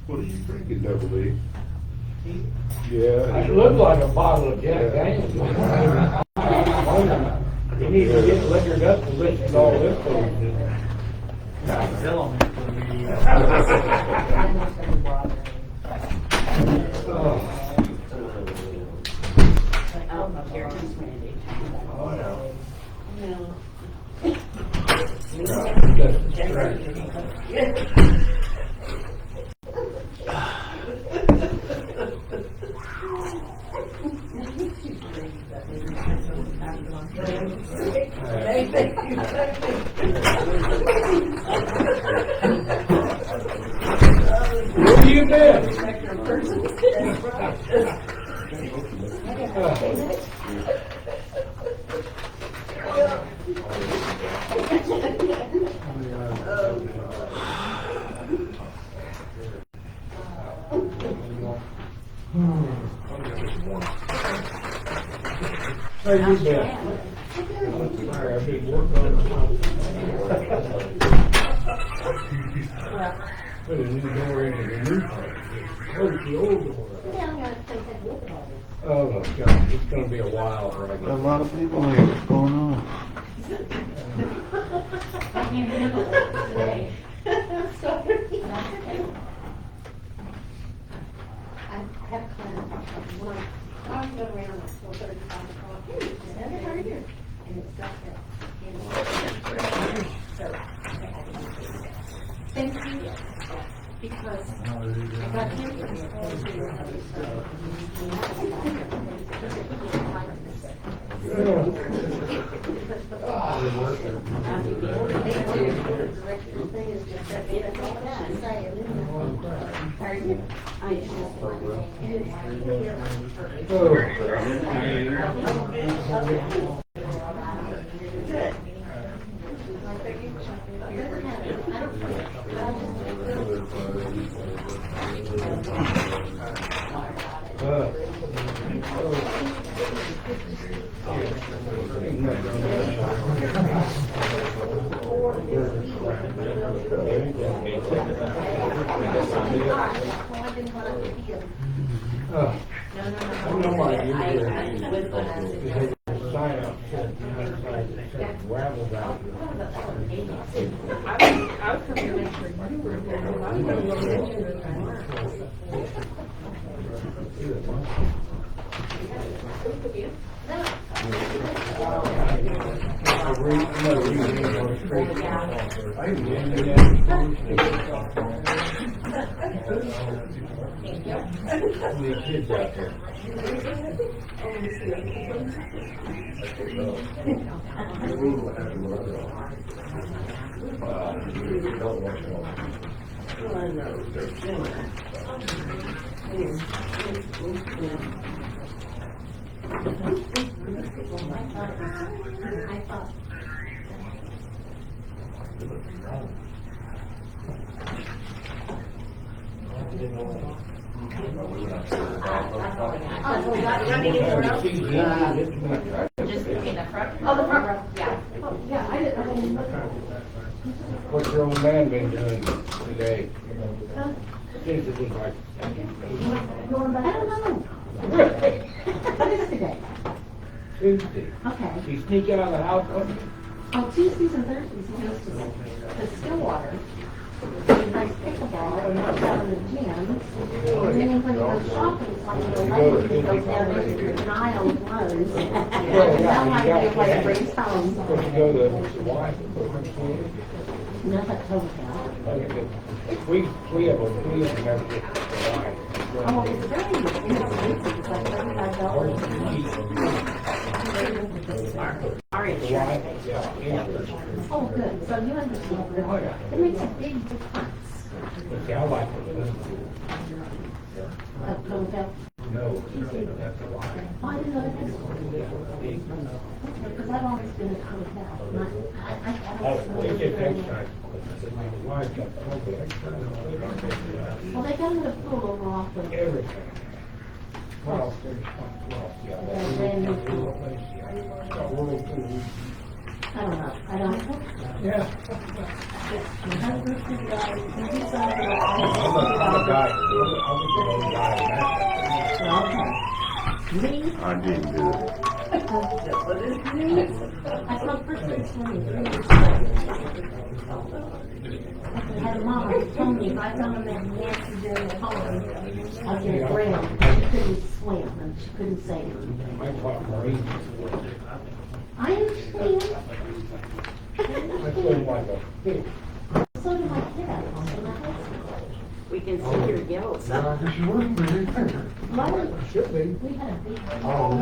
What are you drinking, Double D? Yeah. It looked like a bottle of Jack Daniels. You need to get liquored up to listen to all this foolishness. Where you been? How you been? Sorry, I've been working on the put a new door into the new part. Close the old door. Oh my God, it's gonna be a while for A lot of people here. What's going on? Thank you. Because I got him for this I know why you did. Sign up said United States said gravel out. I was coming to make sure you were here. I was going to look at you The kids out there. Just in the front. Oh, the front row, yeah. Oh, yeah, I didn't. What's your old man been doing today? Seems to be like. I don't know. What is today? Tuesday. Okay. You sneak out of the house, don't you? On Tuesdays and Thursdays, he goes to Stillwater. He plays pickleball and works out in the gym. And then when he goes shopping, it's like a little lady, he goes down there to Niles Rose. And now I get away to bring home. Supposed to go to Hawaii. Nothing told him. We have never get to Hawaii. Oh, it's very inexpensive. It's like $35. Our insurance. Yeah. Oh, good. So you understand. Oh, yeah. It makes a big difference. But yeah, I like it. Hotel. No, that's a lie. Oh, I didn't know that. Because I've always been at hotel. Oh, they get exercise. I said, my wife got the exercise. Well, they got a pool over off of. Everything. Well, yeah. I don't know. I don't. Yeah. My husband's a guy, he's a I'm a guy. I'm a old guy. Me, I didn't do it. I smoked first thing swimming 3 years I had a mom who told me if I found him at Nancy during the home, I'd get drowned. She couldn't swim and she couldn't save her. I taught Marine. I understand. I swim like a fish. So did my kid at home in my high school. We can see your yellow stuff. Yeah, because you wouldn't be. Well, Should be. we had a big, Oh,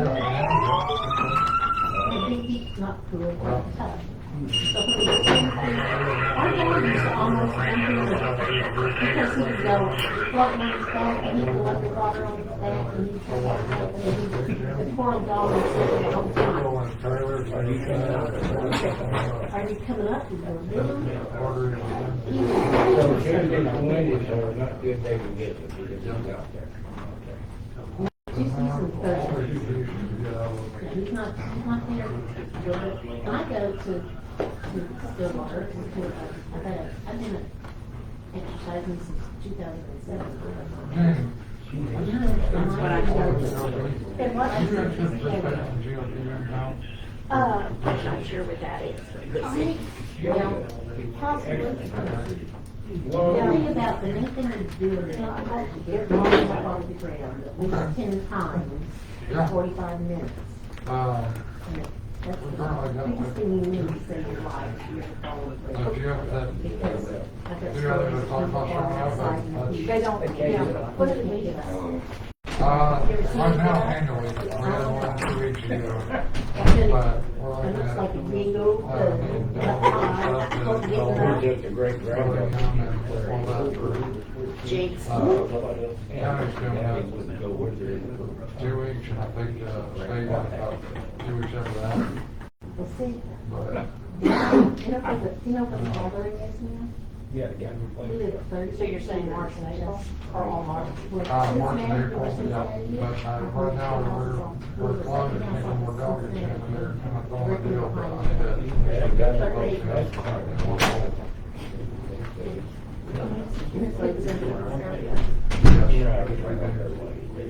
a big deep, not pool, but tub. So when we swim through, our dog used to almost enter because he would go floating on his back and he'd go underwater on his back and he'd come back up and then the poor old dog would sit there all the time. Are you coming up? You go, really? He So was should be 20, so not good they can get it. They get it out there. Tuesdays and Thursdays. Yeah, he's not there. When I go to Stillwater, I've been exercising since 2007. That's what I told I'm not sure what that is. Well, possibly. The thing about the main thing is doing is alcohol to get wrong off the ground at least 10 times in 45 minutes. And that's the biggest thing you need to save your life. Because I've got stories of people outside and They don't, what do they do? Right now, annually, we had one 2 weeks ago. It looks like a bingo, the pie, supposed to get We're the just a great granddaughter. Jinx. County's coming up 2 weeks, and I think, state about 2 weeks after that. Well, see, But, you know what the gathering is now? Yeah, yeah. We live at 30. So you're saying March and April? Or all March. March and April, yeah, but, right now, we're closed, taking more dogs in there, and I'm going to deal, but I need to.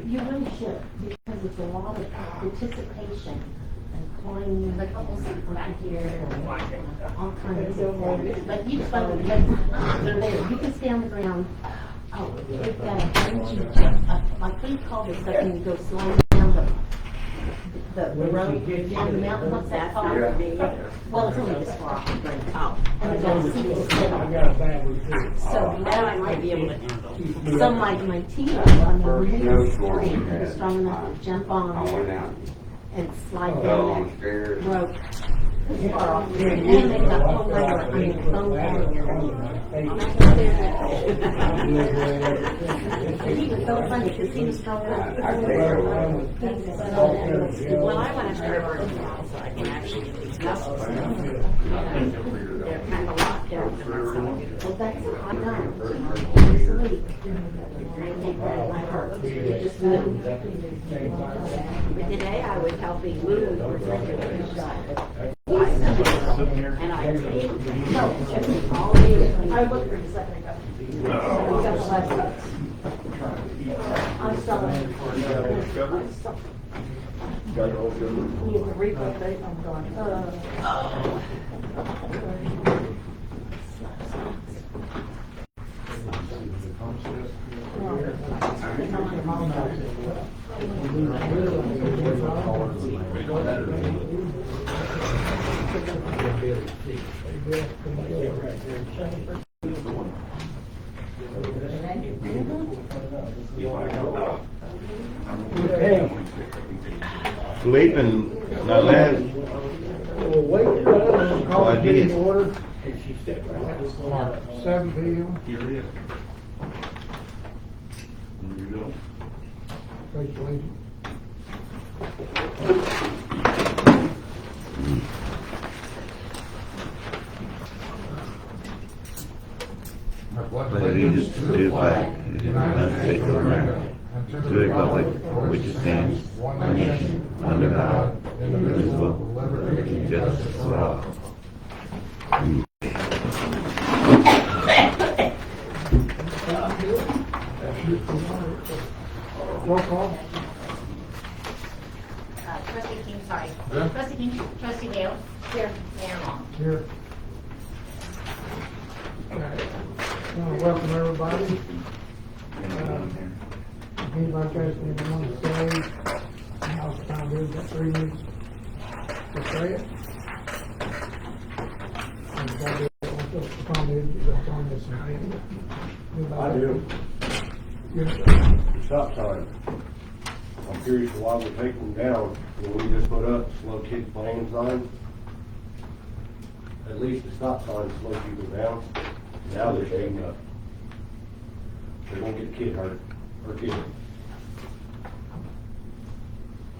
You really should, because it's a lot of participation and climbing the couples right here and all kinds of things. But you just find that they're there. You can stay on the ground. Oh, they've got a bungee jump. Like they call this stuff when you go sliding down the road down the mountain. What's that called? Well, it's only this far. Oh. And it's got a seat to sit I on. got a family too. So That I might be able to. some like my teeth, I mean, really strong, they're strong enough to jump on and slide down that rope. Far off. And they've got whole regular, I mean, phone calling. And he was so funny because he was strong enough. Well, I want to start working out so I can actually get these muscles. They're kind of locked down to myself. Well, that's what I done. This week. I think that might hurt. You just move. But today I was helping move for circulation. And I paid all day. I looked for a second ago. We got the last six. I'm sorry. Got it all good. Need a replay date, I'm gone. Sleeping, not last. Well, wait, call I it did. in order. And she stepped right out. 7 p.m. Here it is. Here you go. Pledge allegiance. Pledge allegiance to the flag of the United States of America, to the republic for which it stands, one nation, under God, indivisible, with liberty and justice for all. Roll call. Trustee King, sorry. Yeah. Trustee King, Trustee Dale. Here. Mayor Long. Here. Welcome, everybody. If anybody has anything want to say, now's the time, we've got 3 minutes to say it. Anybody want to comment, that's on this one. I do. Yes. Stop sign. I'm curious why we take them down when we just put up slow kids playing sign. At least the stop sign slows people down. Now they're shading up. They won't get kid hurt or killed.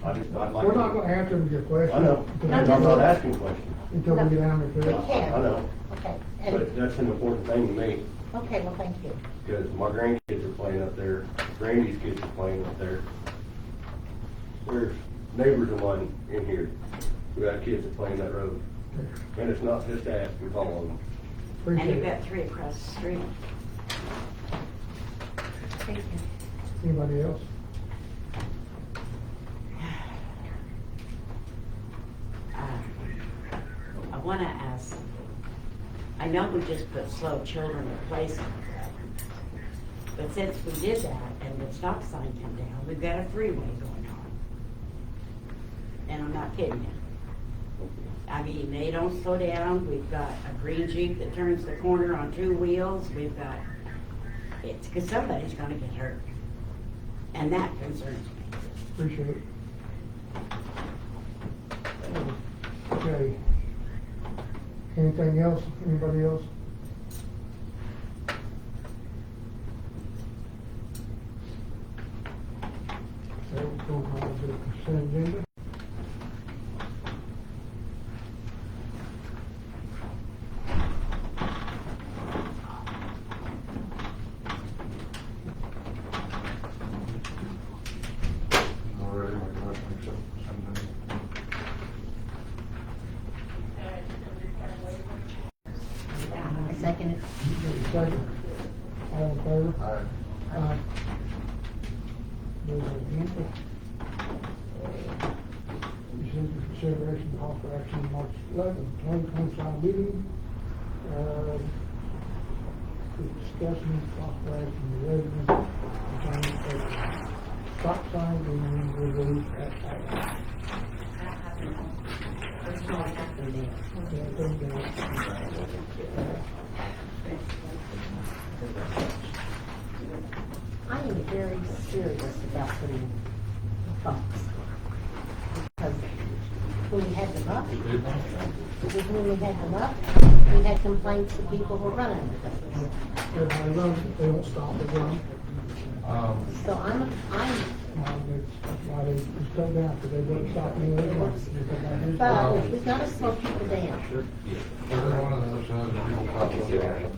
I'd like We're not gonna answer your question. I know. I'm not asking questions. Until we get down to We it. can. I know. Okay. And, But that's an important thing to me. okay, well, thank you. Because my grandkids are playing up there, Randy's kids are playing up there. There's neighbors of mine in here who got kids that play in that road. And it's not just us, it's all of them. And Appreciate you've it. got 3 across the street. Thank you. Anybody else? I want to ask, I know we just put slow children in place, but since we did that and the stop sign came down, we've got a freeway going on. And I'm not kidding you. I mean, they don't slow down. We've got a green Jeep that turns the corner on 2 wheels. We've got, it's because somebody's going to get hurt. And that concerns me. Appreciate it. Okay. Anything else? Anybody else? So we'll go on to the consent agenda. Already, my question, accept consent agenda. I second it. Second. All in favor? Aye. Aye. Those against it? Consider consideration of possible action March 11th, 2025 meeting. Discussing possible action of residents concerning a stop sign being removed at Iowa. There's no happening I am very serious about putting bumps. Because when we had them up, we had complaints that people were running with us. Everybody runs, if they don't stop, they run. So I'm, That's why they just go down, because they don't stop anyway. but we gotta slow people down. Every one of those has a real problem. Yeah.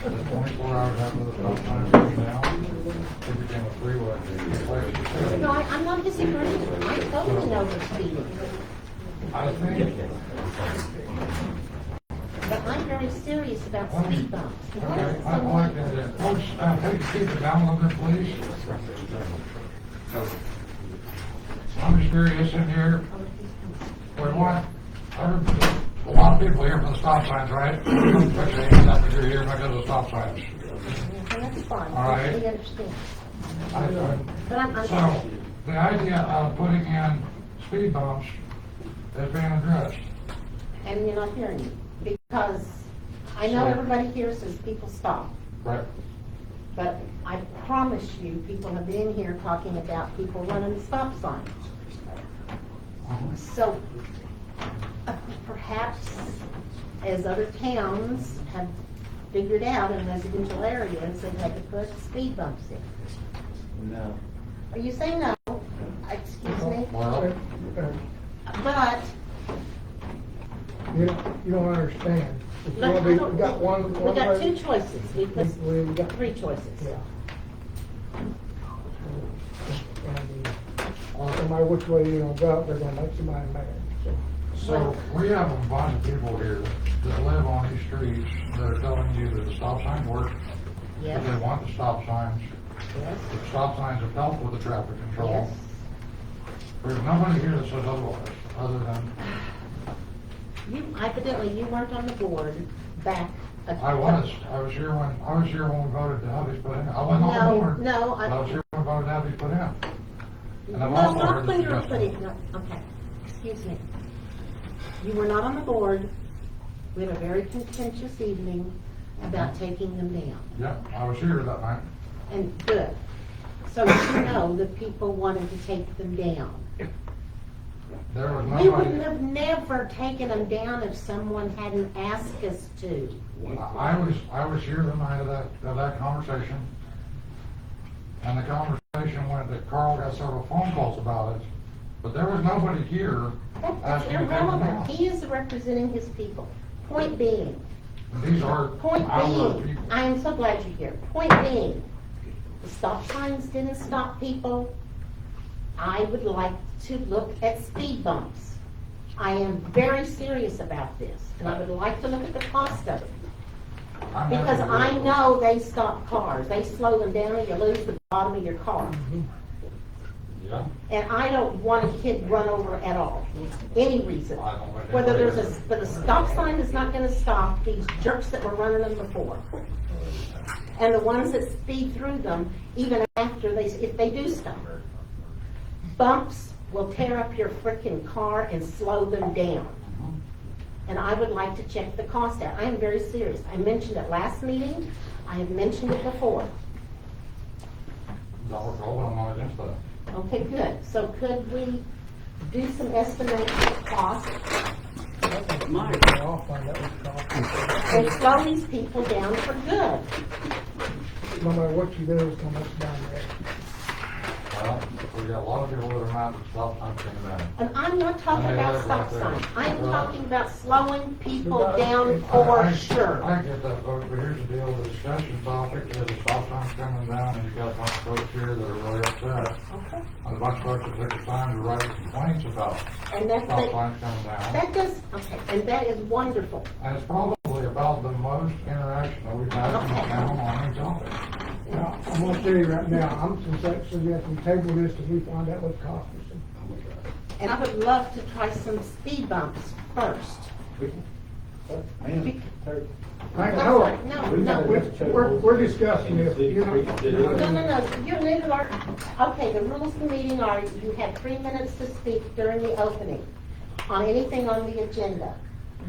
The 24 hours after the stop sign came down, it became a freeway. No, I'm not disagreeing. I totally know they're speeding. I think, But I'm very serious about speed bumps. okay, I'd like to, folks, please keep it down a little bit, please. I'm just curious in here, we want, a lot of people here for the stop signs, right? Put your hands up if you're here because of the stop signs. And that's fine. All right. We understand. I- But I'm So, the idea of putting in speed bumps is being addressed. and you're not hearing me. Because I know everybody here says people stop. Right. But I promise you, people have been here talking about people running stop signs. So perhaps as other towns have figured out in residential areas, they've had to put speed bumps in. No. Are you saying no? Excuse me? Well, But, you don't understand. It's Look, gonna be, we got one. we got 2 choices. We put We got 3 choices. Yeah. No matter which way you're gonna go, they're gonna make somebody mad, so. So, we have a bunch of people here that live on these streets that are telling you that the stop signs work, that Yes, they want the stop signs, yes, the stop signs have helped with the traffic control. yes. There's nobody here that says otherwise, other than, Evidently, you weren't on the board back. I was here when we voted to have these put in. I wasn't on the board. No, But I was here when we voted to have these put in. And I've No, also not heard when the you were suggestion. putting, no, okay, excuse me. You were not on the board. We had a very contentious evening about taking them down, Yep, I was here that night. and good. So you know that people wanted to take them down. There was We wouldn't nobody, have never taken them down if someone hadn't asked us to. I was here the night of that conversation. And the conversation went that Carl got several phone calls about it, but there was nobody here That's asking to take them irrelevant. down. He is representing his people. Point being, These are Point our being, people. I am so glad you're here. Point being, the stop signs didn't stop people. I would like to look at speed bumps. I am very serious about this, and I would like to look at the cost of it. I'm Because happy to I do it. know they stop cars. They slow them down and you lose the bottom of your car. Yeah. And I don't want a kid run over at all, any reason. I don't want Whether anybody there's to- but the stop sign is not gonna stop these jerks that were running them before. And the ones that speed through them, even after if they do stop. Bumps will tear up your frickin' car and slow them down. And I would like to check the cost out. I am very serious. I mentioned it last meeting. I have mentioned it before. Dollar Gold, I'm not against that. Okay, good. So could we do some estimation of cost and slow these people down for good? No matter what you do, it's gonna make down there. Well, we got a lot of people that are not stop signs coming down. And I'm not talking I about have stop right there. signs. I am talking about slowing people Right. down for I sure. get that, folks, but here's the deal, the discussion topic is the stop signs coming down, and you got a bunch of folks here that are really upset. Okay. And a bunch of folks that took the time to write complaints about And that's stop it. signs coming down. That does, okay, and that is wonderful. And it's probably about the most interaction that we've had in the town on any topic. Now, I'm gonna tell you right now, I'm suggesting we table this till we find out what cost us. And I would love to try some speed bumps first. I I'm know, sorry. No, we're discussing this, you know. No, you need to learn, okay, the rules of the meeting are you have 3 minutes to speak during the opening on anything on the agenda.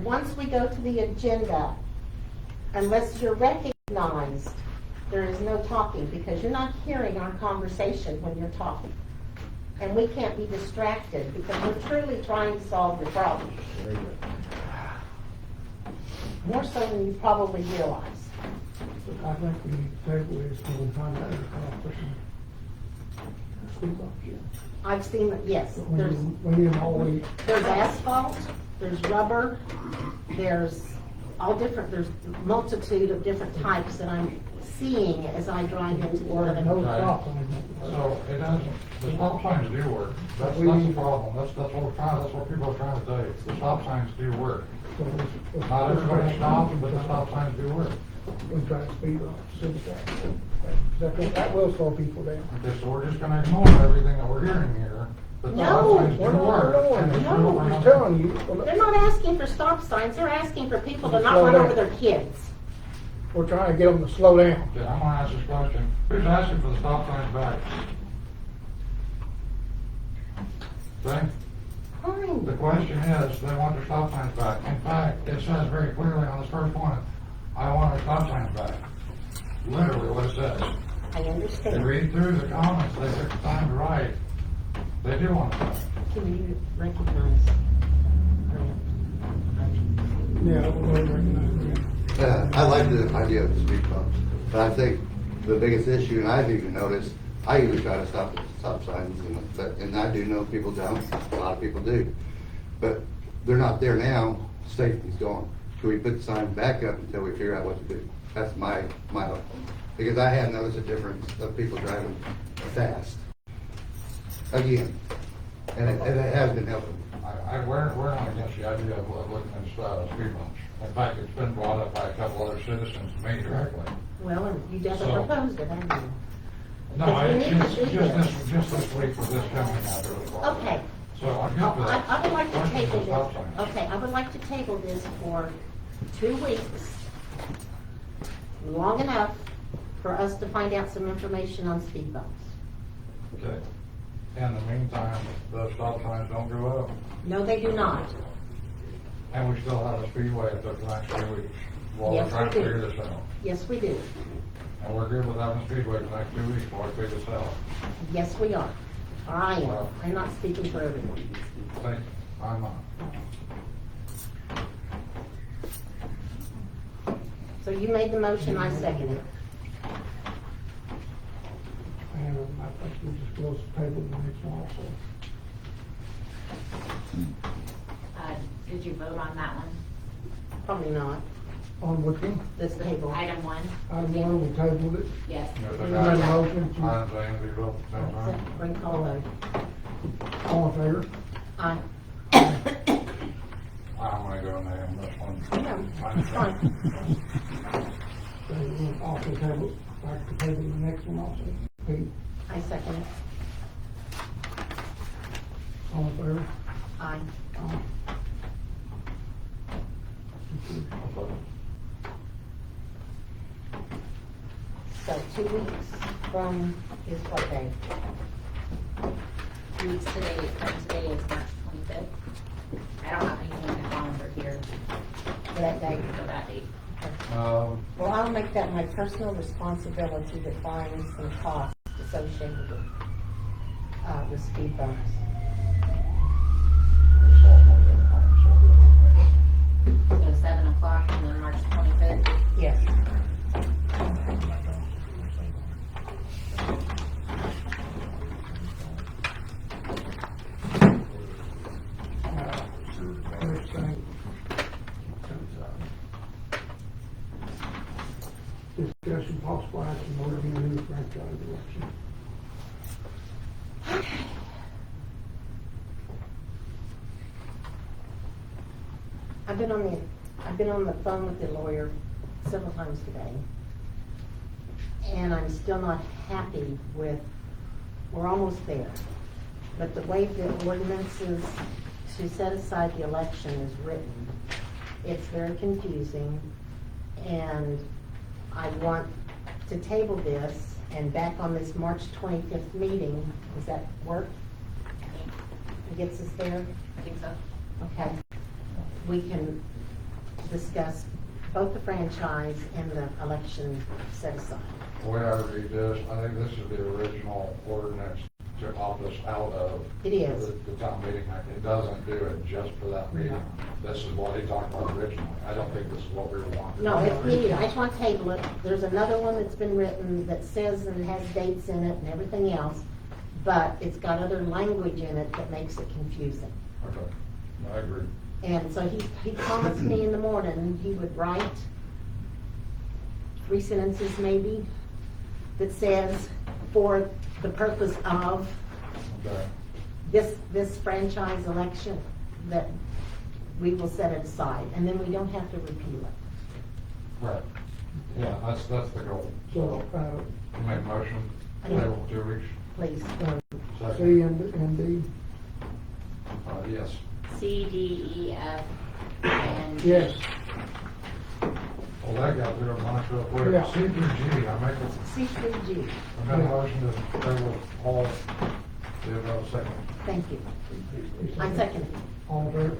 Once we go to the agenda, unless you're recognized, there is no talking because you're not hearing our conversation when you're talking. And we can't be distracted because we're truly trying to solve the problem. More so than you probably realize. I think we need to table this till we find out what cost us. Speed bumps. I've seen, yes, there's We need all we, There's asphalt, there's rubber, there's all different, there's multitude of different types that I'm seeing as I drive into or no Lebanon. stop on it. So it doesn't, the stop signs do work. That's the problem. That's what we're trying, that's what people are trying to say. The stop signs do work. Not everybody stops, but the stop signs do work. We try to speed up, see what that will slow people down. Okay, so we're just gonna ignore everything that we're hearing here. The No, stop signs We're do not work. doing and it. it's No, real- I'm just telling you, They're not asking for stop signs, they're asking for people to not Slow run down. over their kids. we're trying to get them to slow down. Okay, I'm gonna ask this question. Who's asking for the stop signs back? Okay? Fine. The question is, they want their stop signs back. In fact, it says very clearly on this first one, I want our stop signs back. Literally what it says. I And understand. read through the comments, they took the time to write. They do want it back. Can you recognize? Yeah, we're recognize that. I like the idea of the speed bumps, but I think the biggest issue, and I've even noticed, I usually try to stop at stop signs, and I do know people don't, a lot of people do. But they're not there now, safety's gone. Can we put the sign back up until we figure out what to do? That's my hope. Because I have noticed a difference of people driving fast. Again, and it has been helping. We're not against the idea of looking at speed bumps. In fact, it's been brought up by a couple other citizens to me directly. Well, and you just So- proposed it, haven't you? No, Because we need to just do this. just this week for this coming out of Okay. So I'm good with that. I would like to Questions table or this, stop signs? okay, I would like to table this for 2 weeks. Long enough for us to find out some information on speed bumps. Okay. In the meantime, the stop signs don't go up, No, they do not. and we still have a speedway at the next 2 weeks while we're Yes, trying to we do. figure this out. Yes, we do. And we're good with having a speedway for the next 2 weeks while we figure this out. Yes, we are. Or I am. I'm not speaking for everyone. Thank you. I'm not. So you made the motion, I second it. And I think we just close the table the next one also. Did you vote on that one? Probably not, On which one? this table. Item one? Item one, we tabled it. Yes. You know, We the made a guys, motion to, items A and B both at the same time. Bring call vote. all in favor? Aye. I'm gonna go in there on this one. No, I it's fine. So we'll also table, back to table the next one also. Pete, I second it. all in favor? Aye. Aye. So 2 weeks from is what day? 2 weeks today, today is March 25th. I don't have anything in the calendar here That day. for that date. Well, I'll make that my personal responsibility to find some costs associated with speed bumps. So 7 o'clock and then March 25th. Yes. Next thing. Discussion possible action regarding a new franchise election. I've been on the phone with the lawyer several times today. And I'm still not happy with, we're almost there. But the way the ordinances to set aside the election is written, it's very confusing. And I want to table this and back on this March 25th meeting, does that work? It gets us there? I think so. Okay. We can discuss both the franchise and the election set aside. The way I read this, I think this is the original ordinance to opt us out of. It is. The town meeting act. It doesn't do it just for that meeting. This is what he talked about originally. I don't think this is what we were wanting. No, it's needed. I just want to table it. There's another one that's been written that says and has dates in it and everything else, but it's got other language in it that makes it confusing. Okay, I agree. And so he promised me in the morning he would write 3 sentences maybe that says, for the purpose of Okay. this franchise election, that we will set it aside, and then we don't have to repeal it. Right. Yeah, that's the goal. So, You make a motion, table 2 weeks. Please. C Second. and D. Yes. C, D, E, F, and. Yes. Well, that got through mine real quick. Yeah. C through G, I make a, C3G. I got a motion to table all, do you have a second? Thank you. I second it. All in favor?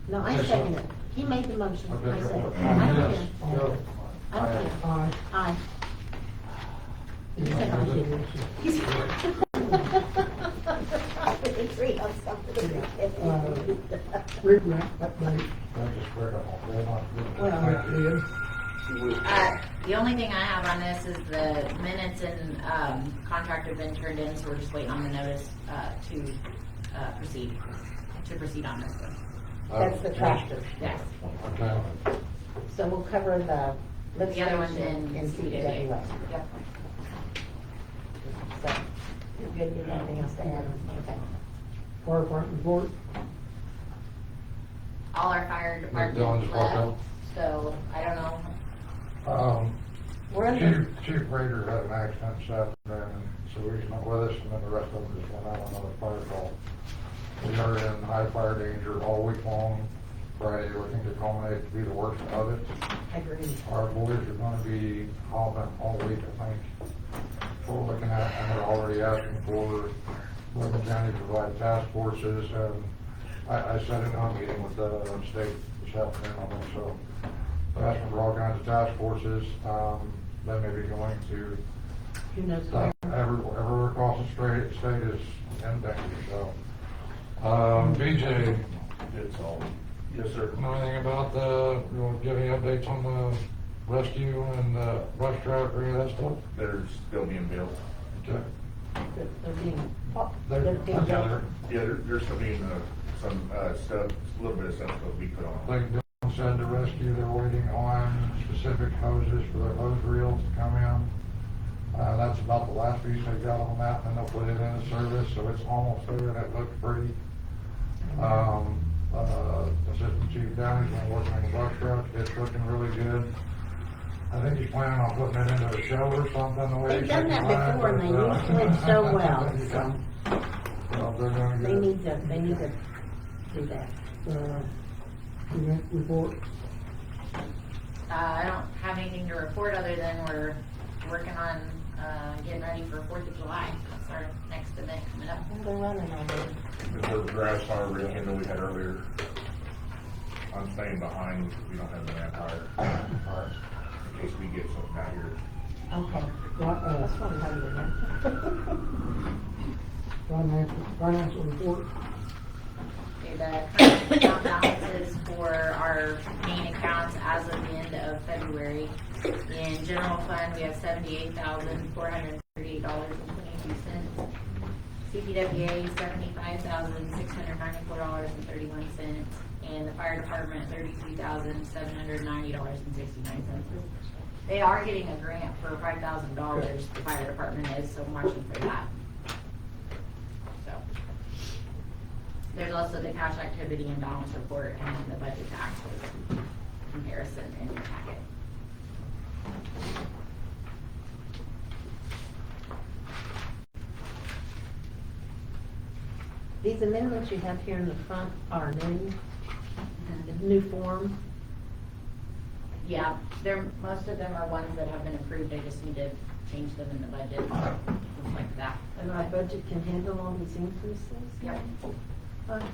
No, I Yes, second sir. it. He made the motion. Okay, I second it. sure. I don't Yes. care. Go. I don't care. Aye. Aye. You said Aye. aye. You said- We agree on something. Regrant update. I just squared up all day long. Ed. The only thing I have on this is the minutes and, contract have been turned in, so we're just waiting on the notice, to proceed on this one. That's the tractor. Yes. Okay. So we'll cover the lift The other one's station in and CWA. Yep. So, you're good, you have anything else to add? Okay. Fire department report. all our fire Dylan departments just walked left, out. so I don't know. We're in the, Chief Rader had an accident this afternoon, so he's not with us, and then the rest of them just went out on another fire call. We are in high fire danger all week long. Friday, looking to culminate to be the worst of it. I agree. Our boys are gonna be hauling all week, I think. So we're looking at, and they're already asking for Logan County to provide task forces, and I sat in on a meeting with the state this afternoon on this, so they're asking for all kinds of task forces. They may be going to, Who knows where? everywhere across the state is in danger, so. BJ, It's all, yes, sir. know anything about the, you want to give any updates on the rescue and the brush truck or any of that stuff? They're still being built. Okay. They're being, They're- they're being. okay. Yeah, there's still being, some, stuff, a little bit of stuff will be put on. Like Dylan said, the rescue, they're waiting on specific hoses for their hose reels to come in. That's about the last piece they got on that, and they'll put it in service, so it's almost there, and it looks pretty. Assistant Chief Downey's been working on the brush truck, it's looking really good. I think he's planning on putting it into a shell or something, the way They've he done said that he before, and they planned, usually do so well, so Well, they're doing they good. need to do that. Event report? I don't have anything to report other than we're working on, getting ready for 4th of July. That's our next event coming up. They're running already. The grass fire rekindle we had earlier, I'm staying behind because we don't have the manpower. In case we get something out here. Okay. That's what I'm having Financial report? Okay, the current account balances for our main accounts as of the end of February. In general fund, we have $78,438.22. CPWA, $75,694.31. And the fire department, $33,790.69. They are getting a grant for $5,000, the fire department is, so marching for that. So. There's also the cash activity and balance report and the budget taxes comparison in your packet. These amendments you have here in the front are new, the new form. Yeah, most of them are ones that have been approved, I just need to change them in the budget, things like that. And our budget can handle all these increases? Yep. Okay.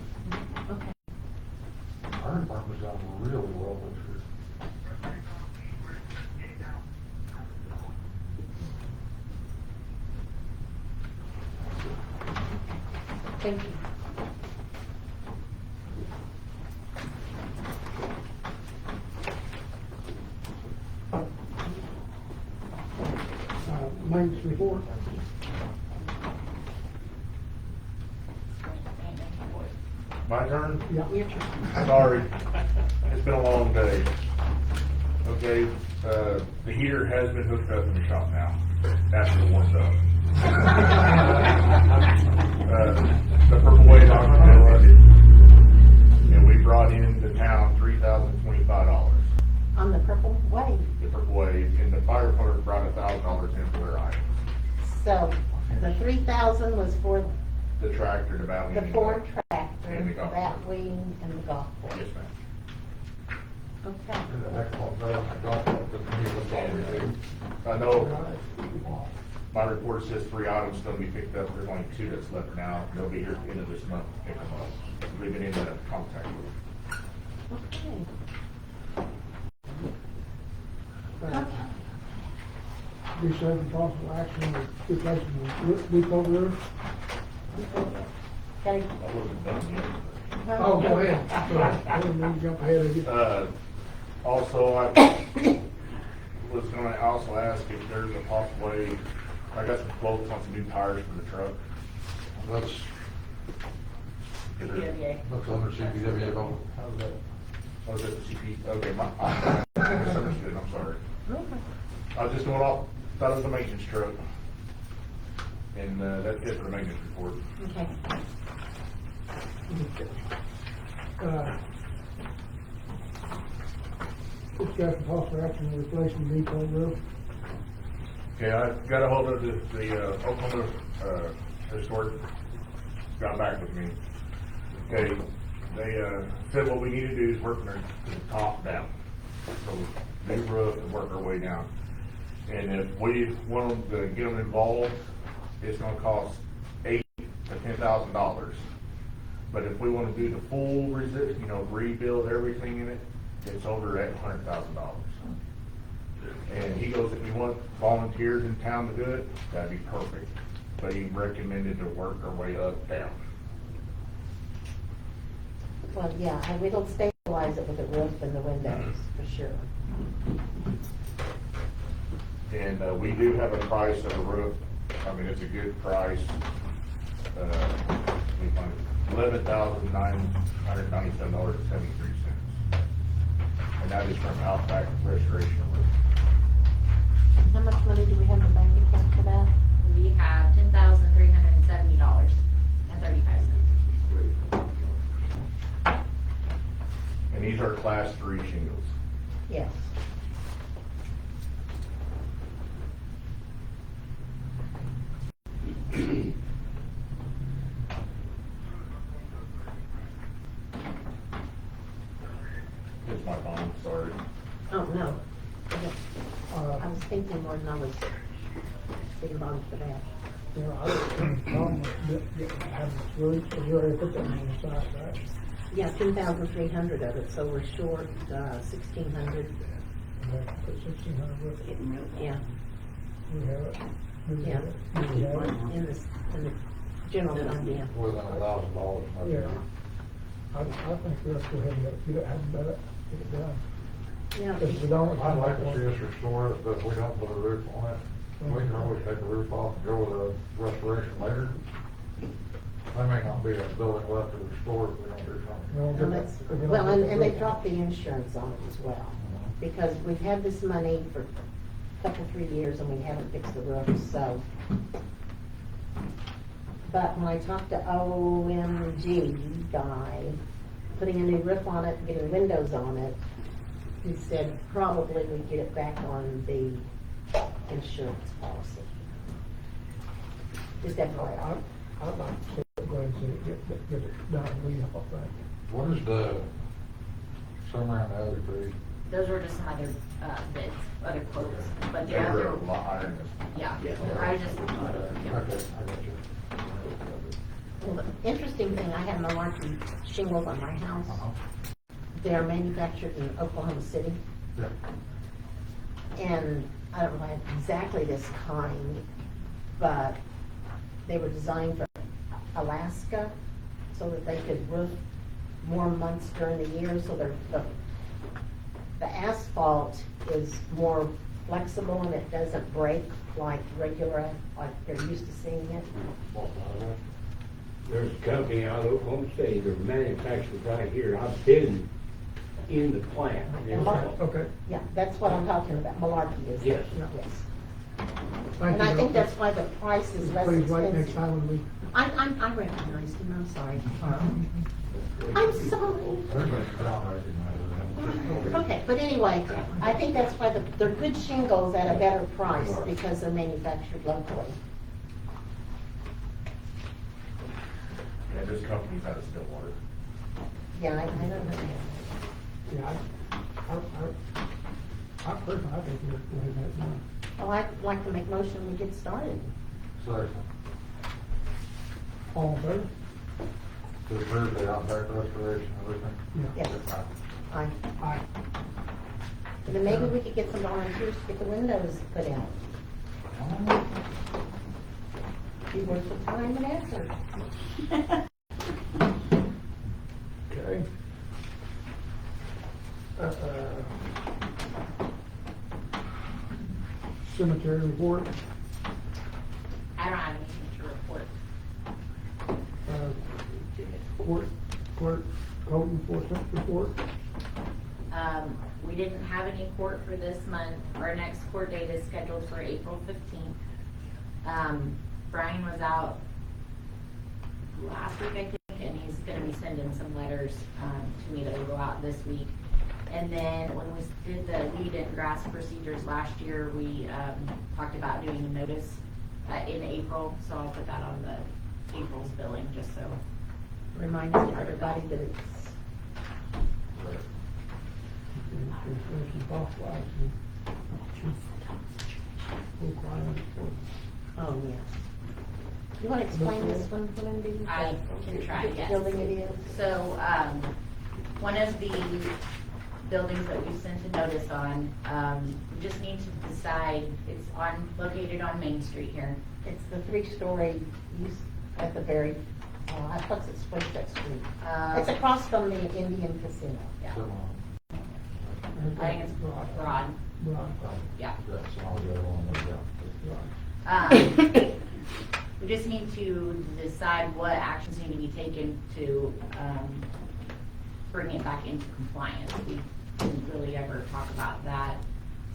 Our department's done really well this year. Thank you. Maintenance report? My turn? Yeah. Your turn. Sorry, it's been a long day. Okay, the heater has been hooked up in the shop now, after it warms up. The Purple Wave oxygen, and we brought into town $3,025. On the Purple Wave. The Purple Wave, and the fire department brought $1,000 in for their items. So the 3,000 was for The tractor, the Batwing. the and Ford And the tractor, golf that wing, and the golf course. Yes, ma'am. Okay. The heck of a golf club that we was already do. I know my report says 3 items still to be picked up. There's only 2 that's left now. They'll be here at the end of this month to pick them up. We've been in contact with them. Okay. D7 possible action with replacement depot roof. Okay. I wasn't done yet. Oh, go ahead. I didn't mean to jump ahead of you. Also, I was gonna also ask if there's a possible way, I got some quotes on some new tires for the truck. Let's, CPWA. let's under CPWA vote. How's that? Oh, is that the CP? Okay, I misunderstood, I'm sorry. I was just going off, thought it was a maintenance truck. And, that's it for the maintenance report. Okay. Discussion possible action on replacing depot roof. Okay, I got a hold of the Oklahoma, Historic, got back with me. Okay, they, said what we need to do is work from the top down. So, new roof and work our way down. And if we want to get them involved, it's gonna cost $8,000 to $10,000. But if we wanna do the full rebuild everything in it, it's over at $100,000. And he goes, if you want volunteers in town to do it, that'd be perfect. But he recommended to work our way up, down. Well, yeah, and we don't stabilize it with the roof and the windows, for sure. And, we do have a price of a roof, I mean, it's a good price. $11,997.73. And that is from Outback Restoration Roof. How much money do we have in the bank account for that? We have $10,370.35. And these are class 3 shingles. Yes. Here's my bond, sorry. Oh, no. I was thinking more than I was thinking about for that. You know, I was problem with having this roof, so you already put that on the side, right? Yeah, 2,300 of it, so we're short, 1,600. And then put 1,600 with it. Yeah, We have it. We yeah. have it. We have it. In the general fund, yeah. Within $1,000, maybe. Yeah. I think we have to go ahead and get it, have it done, get it done. Yeah. Because we don't. I'd like to see us restore it, but if we don't put a roof on it, we can always take the roof off and go with a restoration later. There may not be a building left to restore if we don't do something. Well, and they dropped the insurance on it as well, because we've had this money for a couple, 3 years and we haven't fixed the roof, so. But when I talked to OMG guy, putting a new roof on it, getting windows on it, he said probably we'd get it back on the insurance policy. Is that right? I'd like to see it, go ahead and see it, get it done, we have a thing. What is the summary on the other three? Those were just some other, bids, other quotes, but They the were other, a lot higher than this. yeah, I just, Okay, I got you. Well, the interesting thing, I have malarkey shingles on my house. They are manufactured in Oklahoma City. Yeah. And I don't know exactly this kind, but they were designed for Alaska so that they could roof more months during the year, so the asphalt is more flexible and it doesn't break like regular, like they're used to seeing it. There's a company out of Oklahoma City, they're manufactured right here, I've been in the plant. Okay. Yeah, that's what I'm talking about, malarkey is. Yes. Yes. Thank And I you. think that's why the price is less Please wait next expensive. time when we. I recognized him, I'm sorry. I'm sorry. Everybody's down recognizes it. Okay, but anyway, I think that's why they're good shingles at a better price because they're manufactured locally. Yeah, this company's out of Stillwater. Yeah, I don't know. Yeah, I personally, I think we're going to have it done. Well, I'd like to make motion we get started. Second, All in favor? to approve the Outback Restoration, everything? Yes. Aye. Aye. And then maybe we could get some volunteers to get the windows put out. Be worth the time and effort. Okay. Cemetery report, I don't have anything to report. court, code enforcement report. We didn't have any court for this month. Our next court date is scheduled for April 15th. Brian was out last week, I think, and he's gonna be sending some letters, to me that will go out this week. And then when we did the weed and grass procedures last year, we, talked about doing a notice, in April, so I'll put that on the April's billing, just so. Remind everybody that it's, oh, yeah. You wanna explain this one, Lindy? I can try, Which yes. building it is? So, one of the buildings that we sent a notice on, we just need to decide, it's located on Main Street here. It's the 3-story, at the very, I thought it's Springfield Street. It's across from the Indian Casino. Yeah, I think it's Broad, yeah. That's all the other one, yeah. We just need to decide what actions need to be taken to, bring it back into compliance. We didn't really ever talk about that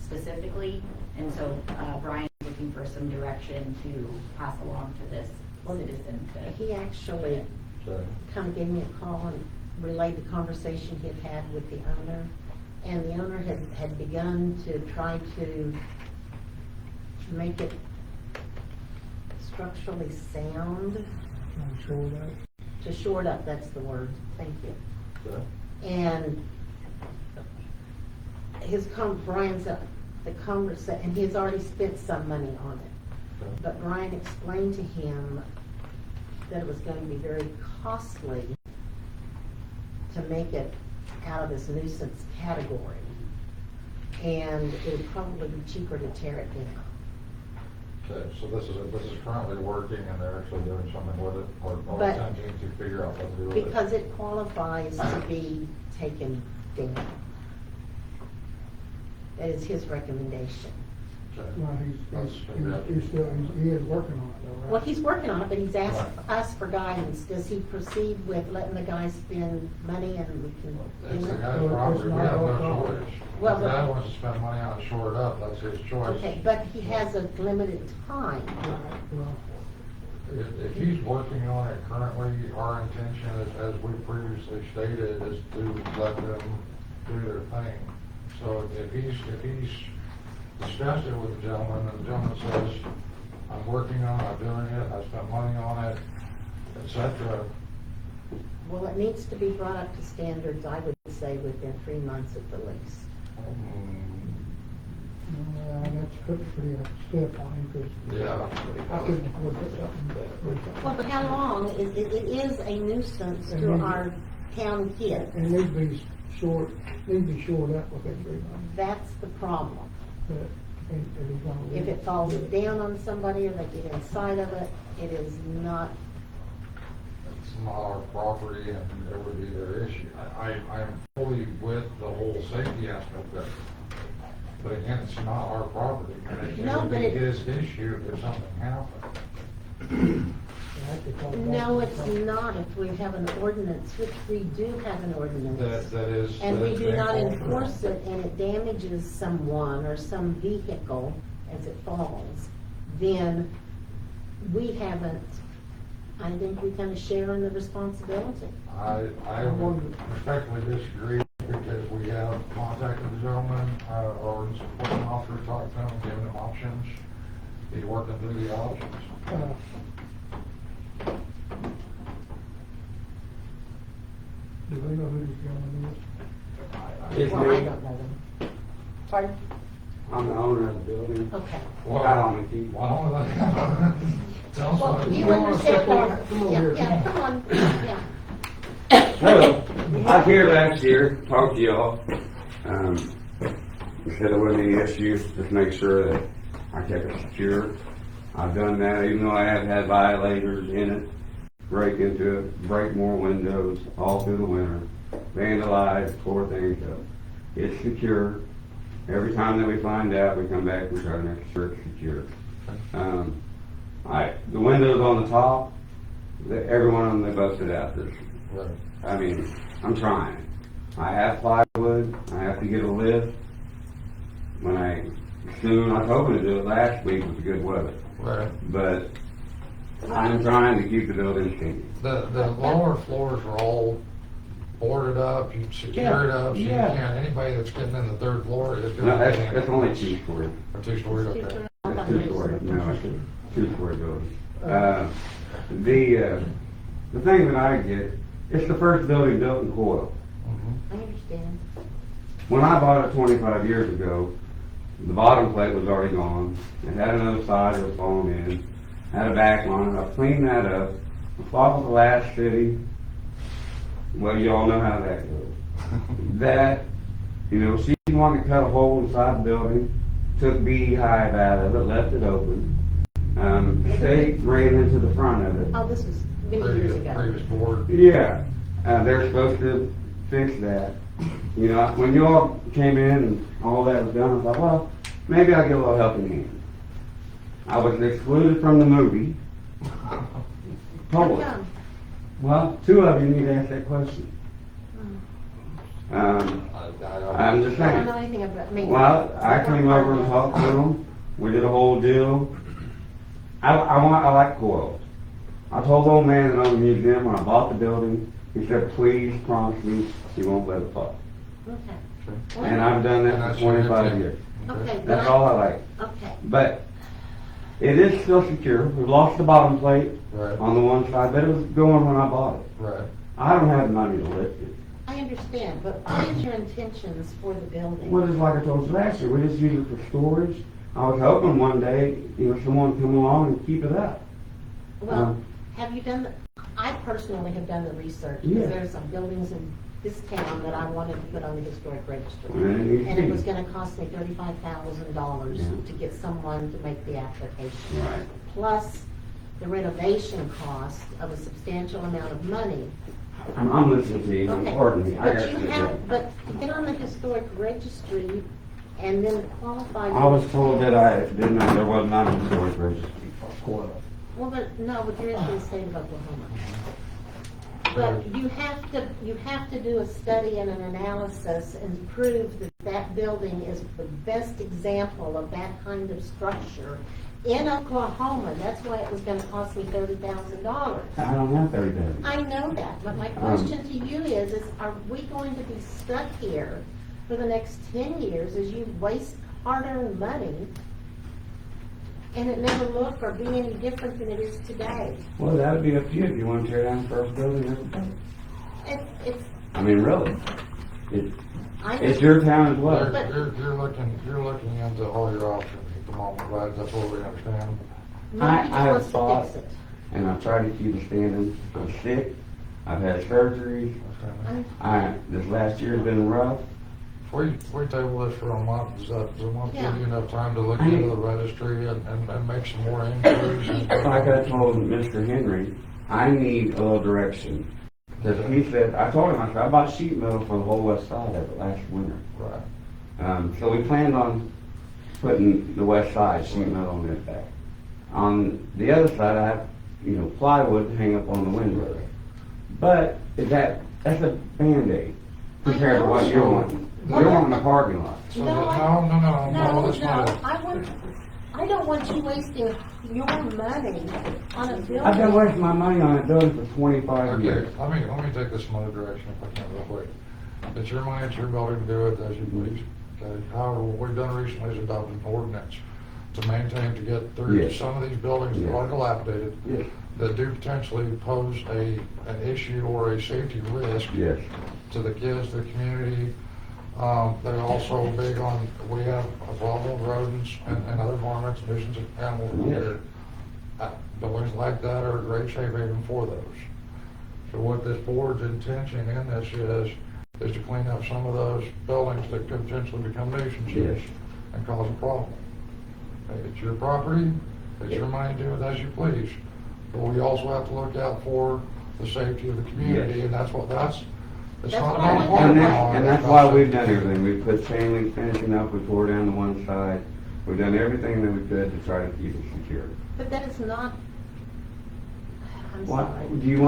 specifically, and so, Brian's looking for some direction to pass along to this citizen to. He actually So, kind of gave me a call and relayed the conversation he'd had with the owner. And the owner had begun to try to make it structurally sound. To shore it up, that's the word, thank you. so, And Brian's, the conversation, and he's already spent some money on it. so. But Brian explained to him that it was going to be very costly to make it out of this nuisance category. And it would probably be cheaper to tear it down. Okay, so this is currently working and they're actually doing something with it, or But- attempting to figure out what to do with it? Because it qualifies to be taken down. That is his recommendation. Okay. Well, That's- he is working on it though, right? Well, he's working on it, but he's asked Right. us for guidance. Does he proceed with letting the guy spend money and we can It's do the it? guy's Well, property, it's we not have our no property. choice. If Well, the guy but- wants to spend money on it, shore it up, that's his choice. Okay, but he has a limited time. Right, well, If he's working on it currently, our intention is, as we previously stated, is to let them do their thing. So if he's discussed it with the gentleman, and the gentleman says, I'm working on it, I'm doing it, I spent money on it, et cetera, Well, it needs to be brought up to standards, I would say, within 3 months at the least. that's pretty stiff on him, because yeah. I couldn't afford to do something. Well, but how long? It is a nuisance to our town kids. And need to be shored up within 3 months. That's the problem. But if he's gonna If it falls down on somebody or they get inside of it, it is not, It's not our property and it would be their issue. I am fully with the whole safety aspect of it. But again, it's not our property. And it No, would but be it- his issue if something happened. no, it's not if we have an ordinance, which we do have an ordinance. That is. And that we is do being not called for. enforce it and it damages someone or some vehicle as it falls, then we haven't, I think we kind of share in the responsibility. I would respectfully disagree because we have contacted the gentleman, or supporting officer, talked to him, given him options. He's working through the options. Do they know who this gentleman is? His Well, I name, don't know them. Pardon? I'm the owner of the building. Okay. I don't keep. Why don't we let him tell us Well, what you he's understand doing? that? Come over Yeah, here. yeah, come on, yeah. Well, I was here last year, talked to y'all. Said there wasn't any issues, just make sure that I kept it secure. I've done that, even though I have had violators in it, break into it, break more windows all through the winter, vandalize, tore things up. It's secure. Every time that we find out, we come back, we try to make sure it's secure. The windows on the top, every one of them, they busted out this. Right. I mean, I'm trying. I have plywood, I have to get a lift. I was hoping to do it last week with the good weather, Right. but I'm trying to keep the building clean. The lower floors are all board it up, you secure it up, so you Yeah. can't, anybody that's getting in the third floor is No, gonna that's, get in. that's only 2 story. Or 2-story, okay. It's 2 story, no, it's a 2 story building. The thing that I get, it's the first building built in Coyle. Mhm. I understand. When I bought it 25 years ago, the bottom plate was already gone. It had another side that was falling in, had a back line. I cleaned that up. I fought with the last city. Well, you all know how that goes. That, you know, she wanted to cut a hole inside the building, took beehive out of it, left it open. State ran into the front of it. Oh, this was many years ago. Previous board. Yeah, they're supposed to fix that. You know, when you all came in and all that was done, I thought, well, maybe I'll get a little helping hand. I was excluded from the movie. How Public. come? Well, 2 of you need to ask that question. I'm just I don't know saying. anything about me. Well, I came over and talked to them. We did a whole deal. I like coils. I told the old man that owned the museum when I bought the building, he said, please promise me you won't let it fall. Okay. And I've done that And for that's your 25 intent. years. Okay. That's all I like. Okay. But it is still secure. We lost the bottom plate Right, on the one side, but it was going when I bought it. right. I don't have the money to lift it. I understand, but what is your intentions for the building? Well, just like I told you last year, we just use it for storage. I was hoping one day, you know, someone would come along and keep it up. Well, have you done, I personally have done the research, Yeah. because there are some buildings in this town that I wanted to put on the historic registry. Well, it needs to And it be. was gonna cost me $35,000 Yeah. to get someone to make the application. Right. Plus the renovation cost of a substantial amount of money. I'm listening to you, Okay. pardon me. I But got you to have, but to get on the historic registry and then qualify. I was told that I didn't know there was not a historic registry. Well, but, no, but you're in the state of Oklahoma. But you have to do a study and an analysis and prove that that building is the best example of that kind of structure in Oklahoma. That's why it was gonna cost me $30,000. I don't have 30,000. I know that, but my question to you is are we going to be stuck here for the next 10 years as you waste hard-earned money and it never look or be any different than it is today? Well, that would be up to you if you want to tear down the first building or something. It's, I mean, really. It, I know. it's your town as well. But- You're looking into all your options at the moment, right? That's what we understand. Nobody I have wants to thought- fix it. And I've tried to keep it standing. I'm sick. I've had surgeries. This last year's been rough. We table this for a month, does the month give Yeah. you enough time to look into the registry and make some more inquiries? Like I told Mr. Henry, I need a little direction. Because he said, I told him, I said, I bought sheet metal for the whole west side of it last winter. Right. So we planned on putting the west side sheet metal on it back. On the other side, I have, you know, plywood to hang up on the window. But that's a Band-Aid compared to what you're wanting. You're wanting a parking lot. So, No, no, that's not it. I don't want you wasting your money on a building. I've been wasting my money on a building for 25 years. Okay, let me take this some other direction if I can real quick. It's your money, it's your building, do it as you please. Okay, however, what we've done recently is adopted an ordinance to maintain, to get through Yes. some of these buildings that are dilapidated, Yes. that do potentially pose an issue or a safety risk Yes. to the kids, the community. They're also big on, we have a problem with rodents and other varmints, nuisance animals in here. Buildings like that are a great safe haven for those. So what this board's intention in this is to clean up some of those buildings that could potentially become nuisances Yes. and cause a problem. Okay, it's your property, it's your money, do it as you please. But we also have to look out for the safety of the community, Yes. and it's not That's about what I parking want. lot, And it's that's about why we've safety. done everything. We put chain link fencing up, we tore down the one side. We've done everything that we could to try to keep it secure. But that is not, I'm What, sorry. do you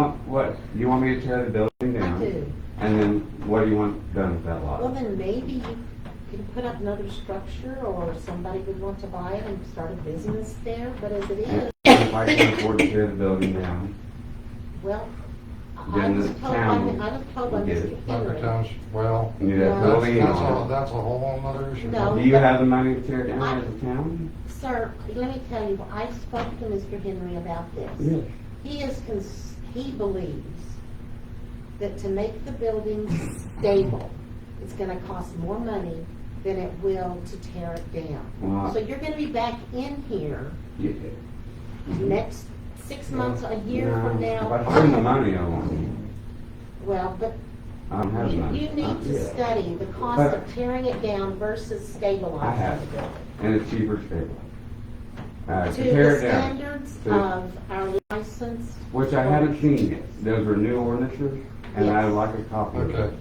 want me to tear the building down? I do. And then what do you want done with that Well, lot? then maybe you can put up another structure or somebody would want to buy it and start a business there, but as it is, If I can afford to tear the building down, well, I then was the told by, town I was told by will get Mr. it. But the Henry. town's, well, You No. have building that's a whole nother issue. No. Do you have the money to tear it down as a town? Sir, let me tell you, I spoke to Mr. Henry about this. Yes. He believes that to make the building stable, it's gonna cost more money than it will to tear it down. Wow. So you're gonna be back in here Yeah. next 6 months, a year from If now. I spend the money, I won't. Well, but I don't have the you money. need to Yeah. study the cost But- of tearing it down versus I stabilizing have, the building. and it's cheaper to stabilize. To To tear the it down, standards To- of our licensed. which I haven't seen yet. Those are new ordinances, and I'd Yes. like a copy of Okay, it.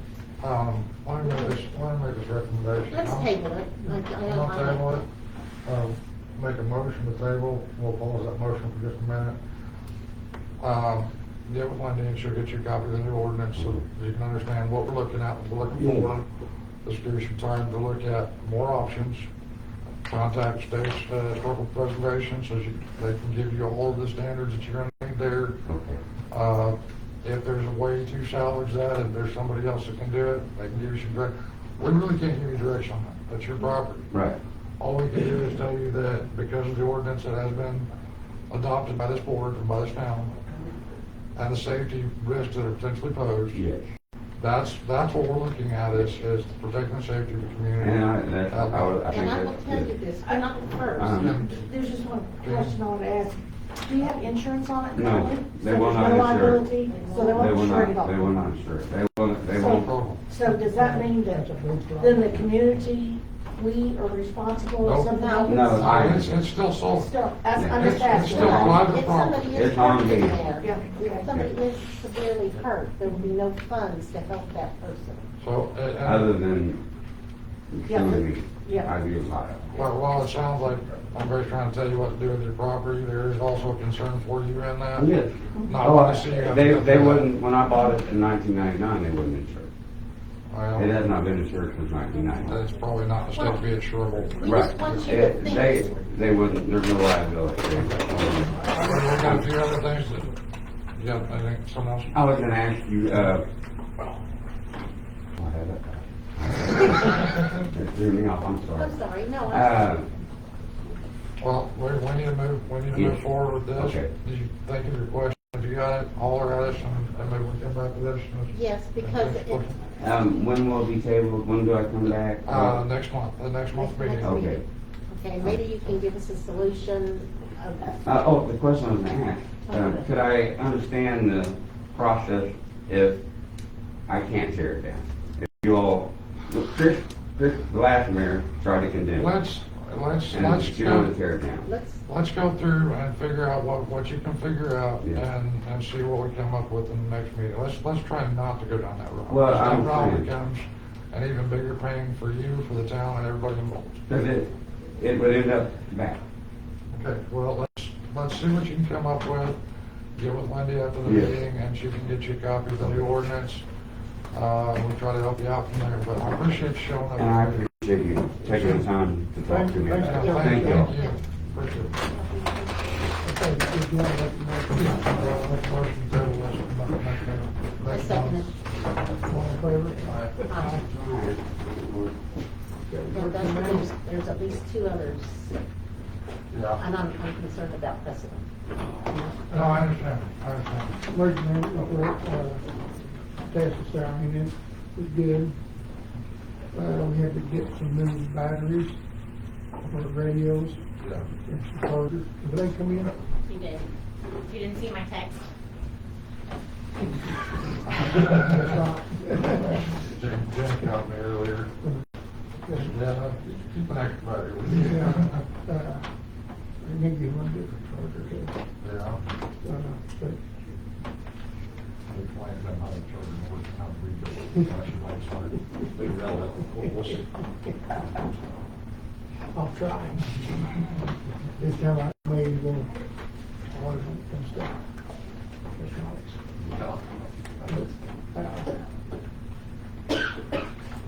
let me make this recommendation. Let's table it. I'm gonna table it, make a motion to table, we'll pause that motion for just a minute. Get with Wendy and she'll get you a copy of the new ordinance so you can understand what we're looking at, what we're looking for. This gives you time to look at more options, contact state's historical preservation so they can give you all of the standards that you're gonna need there. Okay. If there's a way to salvage that, and there's somebody else that can do it, they can give you some direct, we really can't give you direction on that, that's your property. Right. All we can do is tell you that because of the ordinance that has been adopted by this board and by this town, and the safety risks that are potentially posed, Yes. that's what we're looking at is protecting the safety of the community. And I think And I will that's tell you good. this, you're not the first. There's just one question I want to ask. Do you have insurance on it No, currently? they So will there's not no insure it. liability? So they They won't will insure it at not, all? they will not insure it. They No won't. problem. So does that mean that then the community, we are responsible No. if something happens? No, I- It's still sold. Still, I'm Yeah. just It's asking. still private If property. somebody is It's on hurt in me. there, Yeah. if somebody is severely hurt, there will be no funds to help that person. So, Other than suing me, Yeah. I'd be liable. while it sounds like I'm very trying to tell you what to do with your property, there is also a concern for you in that. Yes. Not Oh, wanna see you have to they go through that. wouldn't, when I bought it in 1999, they wouldn't insure it. Well, It has not been insured since 1999. that's probably not the state to be insurable. We Right. just want you to think. They wouldn't, there's no liability. We got a few other things that, you got, I think, someone else? I was gonna ask you, I had it. It threw me off, I'm sorry. I'm sorry, no, Uh, Well, we need to move Yeah. forward with this. Okay. Did you think of your question? If you got it, holler at us and maybe we'll come back to this. yes, because it, when will it be tabled? When do I come back? Next month, the next month's meeting. Okay. okay, maybe you can give us a solution of, Oh, the question I was gonna ask, could I understand the process if I can't tear it down? If you all, Chris, the last mayor tried to condemn it. Let's And she wanted to tear it down. let's go through and figure out what you can figure out Yeah. and see what we come up with in the next meeting. Let's try not to go down that road. Well, That I'm route saying- becomes an even bigger pain for you, for the town, and everybody involved. Cause it would end up back. Okay, well, let's see what you can come up with. Get with Wendy after the Yes. meeting, and she can get you a copy of the new ordinance. We'll try to help you out from there, but I appreciate you showing up. And I appreciate you taking the time to talk to me. Thank you. Thank you. Appreciate it. Okay, if you want to make a motion to table this, I second it. All in favor? There's at least two others, Yeah. and I'm concerned about precedent. No, I understand, Test this out, and it was good. We had to get some new batteries for the radios Yeah. and some chargers. Did they come in? You did. You didn't see my text? Jen called me earlier. Yeah, keep an extra battery with you. Yeah. Maybe one different charger, too. Yeah. But We planned on how to charge and work, how to rebuild it. Actually, might start. Be relevant. We'll see. I'll try. This time I may go order some stuff.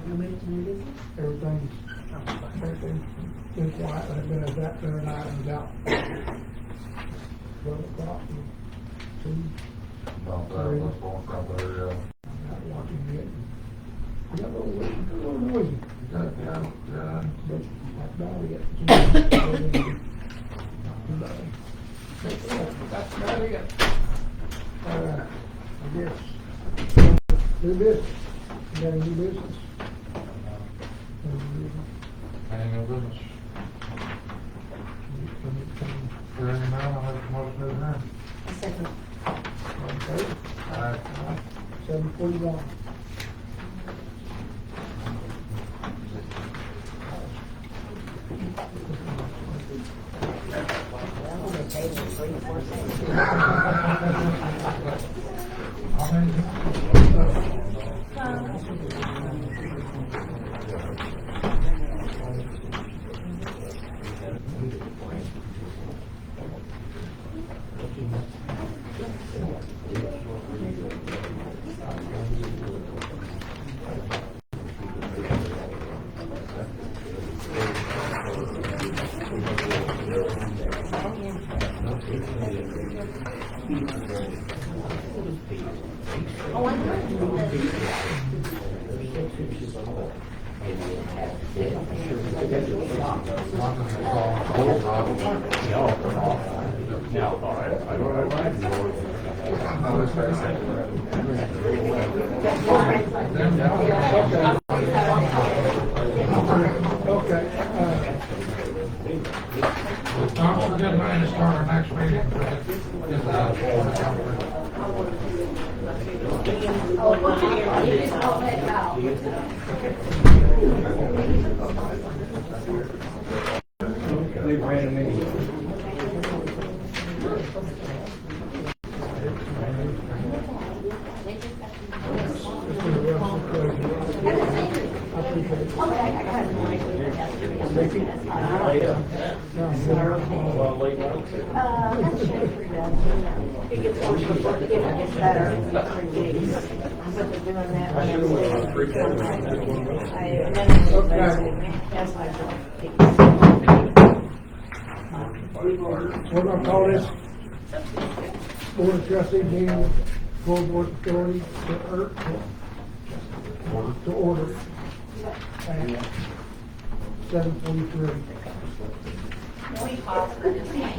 You move to new business? Everything's been quiet, I've been at that there night and out. 12 o'clock and 2. About that, let's go in front there, yeah. I'm not watching it. I got a little noisy. Yeah. But that's about it. That's about it. I guess. New business. You got any new business? Any new business? Hearing none, I'll have a motion to adjourn. Second. All in favor? Aye. 7:41. Okay. Don't forget, man, to start our next meeting. It gets worse, it gets better. But they're doing that. That's my job. We're gonna call this Board of Trustees meeting, Gold Board Authority to order at 7:43. Can we pause for just a minute?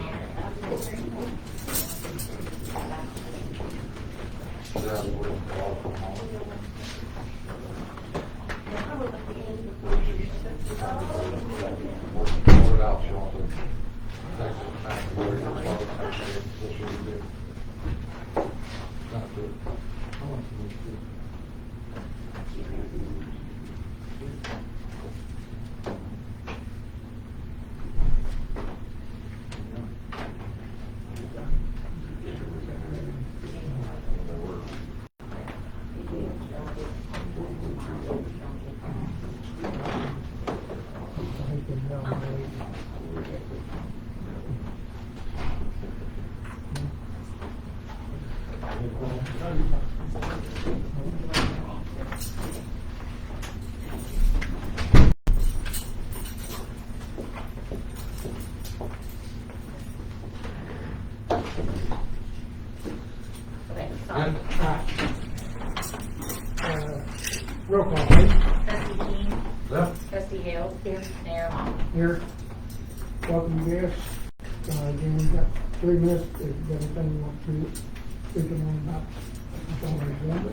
Okay, so, Roll call, please. trustee King, Yep. trustee Hale, Mayor Long. Here, welcome guests. Again, we've got 3 minutes, if you've got anything you want to speak on about what's on the agenda.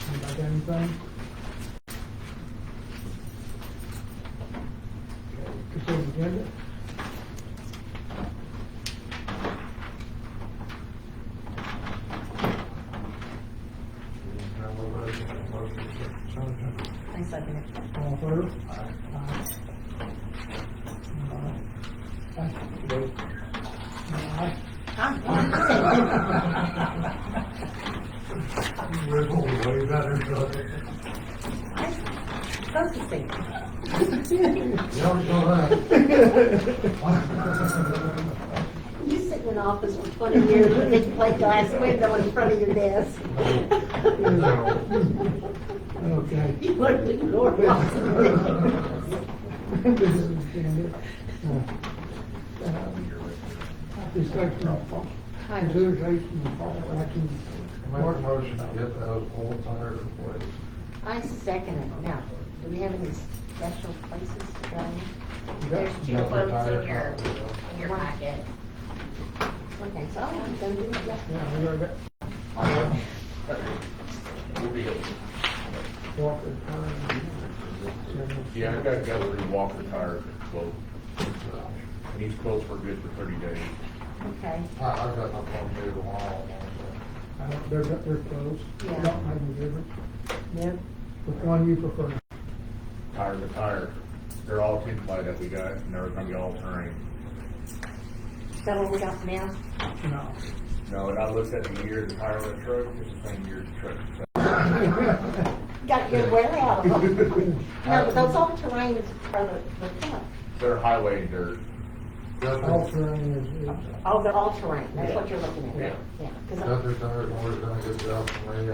Anybody got anything? Consent agenda? I second it. All in favor? Way better. Supposed to say. You always know that. You sit in an office for 20 years with a big plate glass window in front of your desk. Okay. You learn to ignore lots of things. Discussion of consideration of action. Make a motion to get those old tires replaced. I second it. Now, do we have any special places to go? There's two Got the quotes tires in your out there. packet. Okay, so I'm gonna do that. Yeah, we already got We'll be good. Walker Tire. Yeah, I've got Guthrie Walker Tire quote. And these quotes were good for 30 days. Okay, I've got no problem with either one of them. They're close. Yeah. Don't make any difference. yep. Which one you prefer? Tire to tire. They're all 10 ply that we got, and they're gonna be all terrain. Is that what we got now? No. No, and I looked at the year of the tire of the truck, it's the same year as the truck. Got good wear out of them. No, but those all terrains are the front. They're highway and dirt. All terrain is, Oh, they're all terrain, that's what you're looking at. Yeah. Yeah, 'cause Guthrie tires always done a good job for me. I make a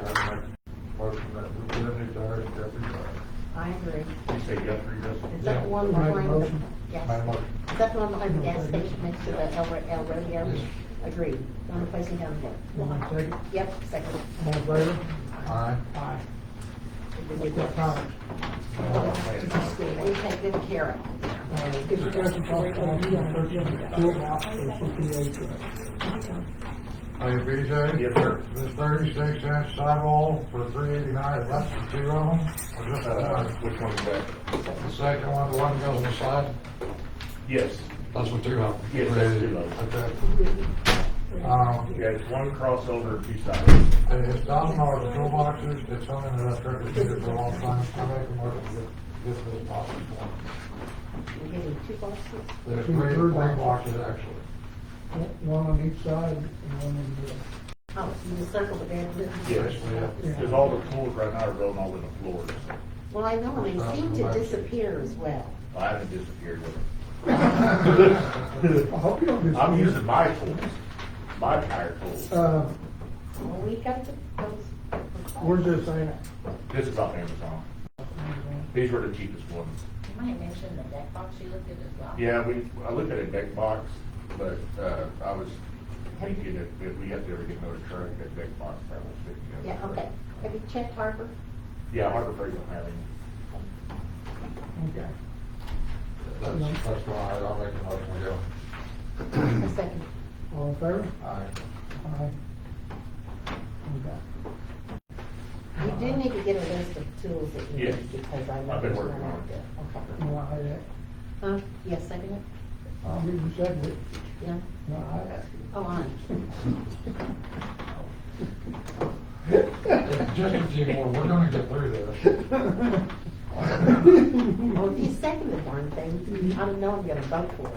motion that we get new tires, Guthrie tires. I agree. You say Guthrie does? Is that the one Make a behind the motion. gas? My motion. Is that the one behind the gas station next to the El Rodeo? Agreed. One replacing down there. you want to take it? Yep, second. All in favor? Aye. Aye. With that comment. They take good care of it. Discussion possible action on purchase toolbox for 58. Hey, BJ? Yes, sir. This 36-inch sidewall for $389, that's the two of them? Or just the one? Which one's that? The second one, the one that goes on the side? Yes. That's what two of them? Yes, that's two of them. Okay. Yeah, it's one crossover, two sides. It's $1,000 for toolboxes, it's something that I've tried to do for a long time, I make a motion to get this possible. We're getting two boxes. There's three boxes actually. One on each side and one in the middle. Oh, you just circle the bed. Yes, because all the tools right now are going all over the floors. Well, I know, and they seem to disappear as well. I haven't disappeared with I hope you don't them. I'm using my tools, my tire tools. Well, we got those. Where's this at? This is off Amazon. These were the cheapest ones. You might mention the deck box you looked at as well. Yeah, I looked at a deck box, but, I was thinking if we have to ever get another truck, that deck box probably will fit together. Yeah, okay. Have you checked Harbor? Yeah, Harbor Freight don't have any. Okay. That's why I'll make a motion to go. A second. All in favor? Aye. Aye. Okay. You do need to get a list of tools that you Yes. need, because I know. I've been there's working none on out it. there. You Okay. want to that? Huh? Yes, second it? I'll give you a second. Yeah? No, Oh, on. Just a few more, we're gonna get through this. Well, if you second the darn thing, I don't know I'm gonna vote for it.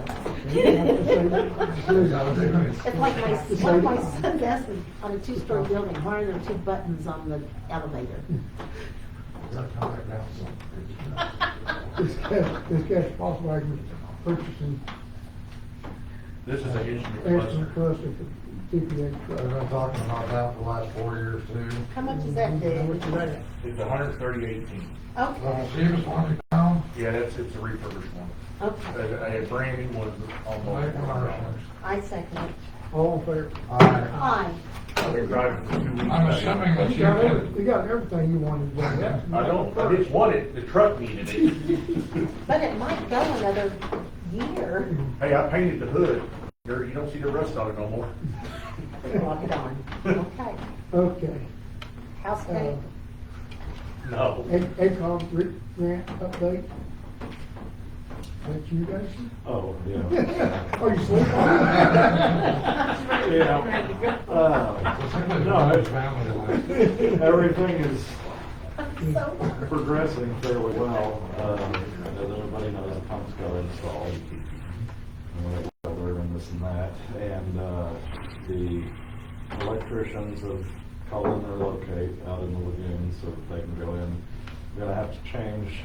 It's like one of my sons asked me on a two-story building, why are there two buttons on the elevator? Gotta come back down some. Discuss possible action purchasing This is an extra instant cluster for TPH We've truck. been talking about that for the last 4 years too. How much is that, How dude? much is that? It's 130.18. Okay, Cheapest one you found? Yeah, it's a refurbished one. okay. A brand new one, almost Make a motion. I second it. All in favor? Aye. Aye. I've been driving for 2 weeks. I'm now. assuming that You you got did. you got everything you wanted. I just wanted, the truck needed it. But it might go another year. Hey, I painted the hood. You don't see the rust on it no more. Lock it on. Okay. Okay. House paint. No. ACOG grant update. That's you guys? Oh, yeah. Oh, you sleep on Yeah. No, it's, Family life. everything is So, progressing fairly well. As everybody knows, the pumps got installed. Weather and this and that. And, the electricians have called in their locate out in the lagoon so that they can go in. We're gonna have to change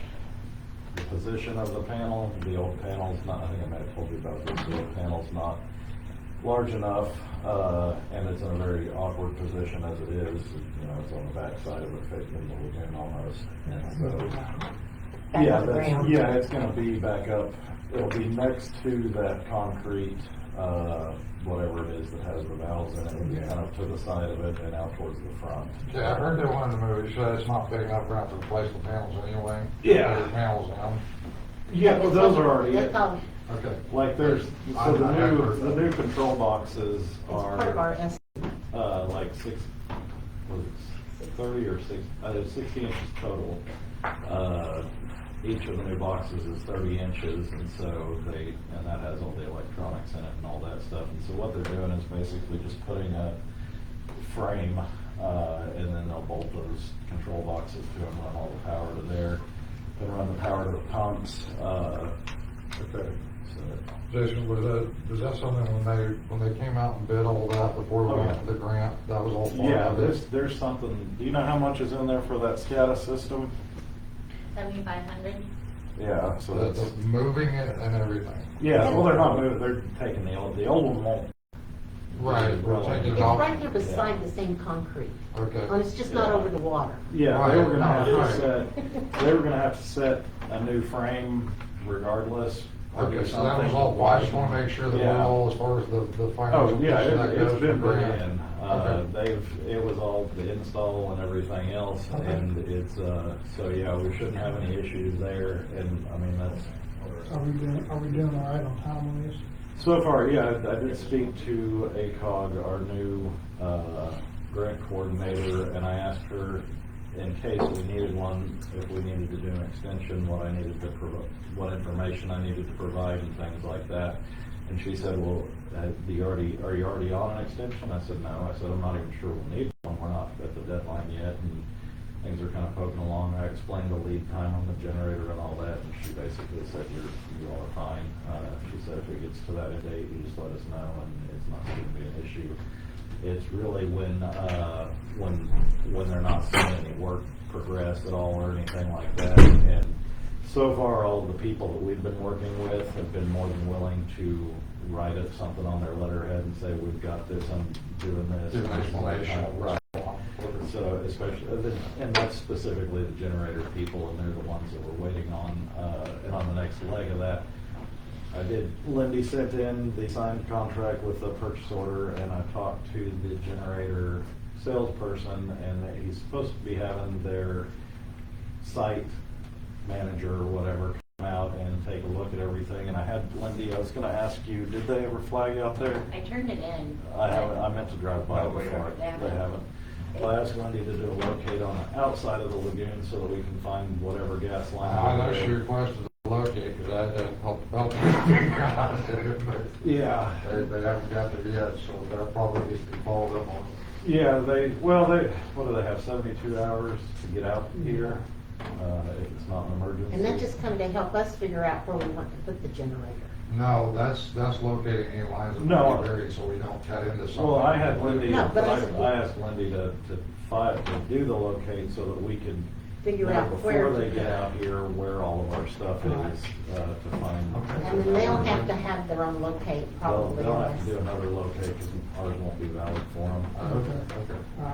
the position of the panel. The old panel's not, I think I might have told you about this, the old panel's not large enough, and it's in a very awkward position as it is. You know, it's on the back side of it, facing in the lagoon almost. And so, Back yeah, to the ground. yeah, it's gonna be back up. It'll be next to that concrete whatever it is that has the valves in it, would be kind of to the side of it and out towards the front. Yeah, I heard they wanted to move, you said it's not big enough, we're gonna have to replace the panels anyway. Yeah. Put the panels in. Yeah, well, those are already, That's all, Okay. like, there's, so the new control boxes it's part of are, our estimate. like 30 or 60 inches total. Each of the new boxes is 30 inches, and so and that has all the electronics in it and all that stuff. And so what they're doing is basically just putting a frame, and then they'll bolt those control boxes to them, run all the power to there, and run the power to the pumps. Okay. So, Jason, was that something when they came out and bid all that before we went to the grant, that was all part yeah, of it? there's something. Do you know how much is in there for that SCADA system? 7,500. Yeah, so That's that's. moving it and everything. Yeah, well, they're not moving, they're taking the old one won't. Right, we're taking It's it off. right here beside the same concrete, Okay. and it's just not Yeah. over the water. Yeah, they were gonna have to Right. they were gonna have to set a new frame regardless. or do Okay, so that was something. all, I just wanna make sure that we're Yeah. all, as far as the Oh, financial piece yeah, of that goes. it's been for put grant. in. Okay. It was all the install and everything else, Okay. and it's, so yeah, we shouldn't have any issues there, and I mean, that's. Are we doing all right on time on this? So far, yeah, I did speak to ACOG, our new grant coordinator, and I asked her in case we needed one, if we needed to do an extension, what I needed to provide, what information I needed to provide and things like that. And she said, well, are you already on an extension? I said, no. I said, I'm not even sure we'll need one. We're not at the deadline yet, and things are kind of poking along. I explained the lead time on the generator and all that, and she basically said, you all are fine. She said, if it gets to that date, you just let us know, and it's not going to be an issue. It's really when they're not seeing any work progress at all or anything like that. And so far, all the people that we've been working with have been more than willing to write up something on their letterhead and say, we've got this, I'm doing this. Give an explanation. Right. So especially, and that's specifically the generator people, and they're the ones that we're waiting on. And on the next leg of that, Lindy sent in the signed contract with the purchase order, and I talked to the generator salesperson, and that he's supposed to be having their site manager or whatever come out and take a look at everything. And I had Lindy, I was gonna ask you, did they ever flag out there? I turned it in. I meant to drive by No, they before. haven't. They haven't. They haven't. Well, I asked Lindy to do a locate on the outside of the lagoon so that we can find whatever gas line. I know she requested to locate, because I had help figure out how to do it, but Yeah. they haven't got there yet, so that probably needs to be followed up on. Yeah, what do they have, 72 hours to get out here, if it's not an emergency? And that just come to help us figure out where we want to put the generator. No, that's locating any lines that No. might be buried, so we don't cut into something. Well, I had Lindy, No, but I asked Lindy to do the locate so that we could Figure know out where before to they get go. out here where all of our stuff Right. is, to find. And then they'll have to have their own locate probably. They'll have to do another locate because ours won't be valid for them. Okay. All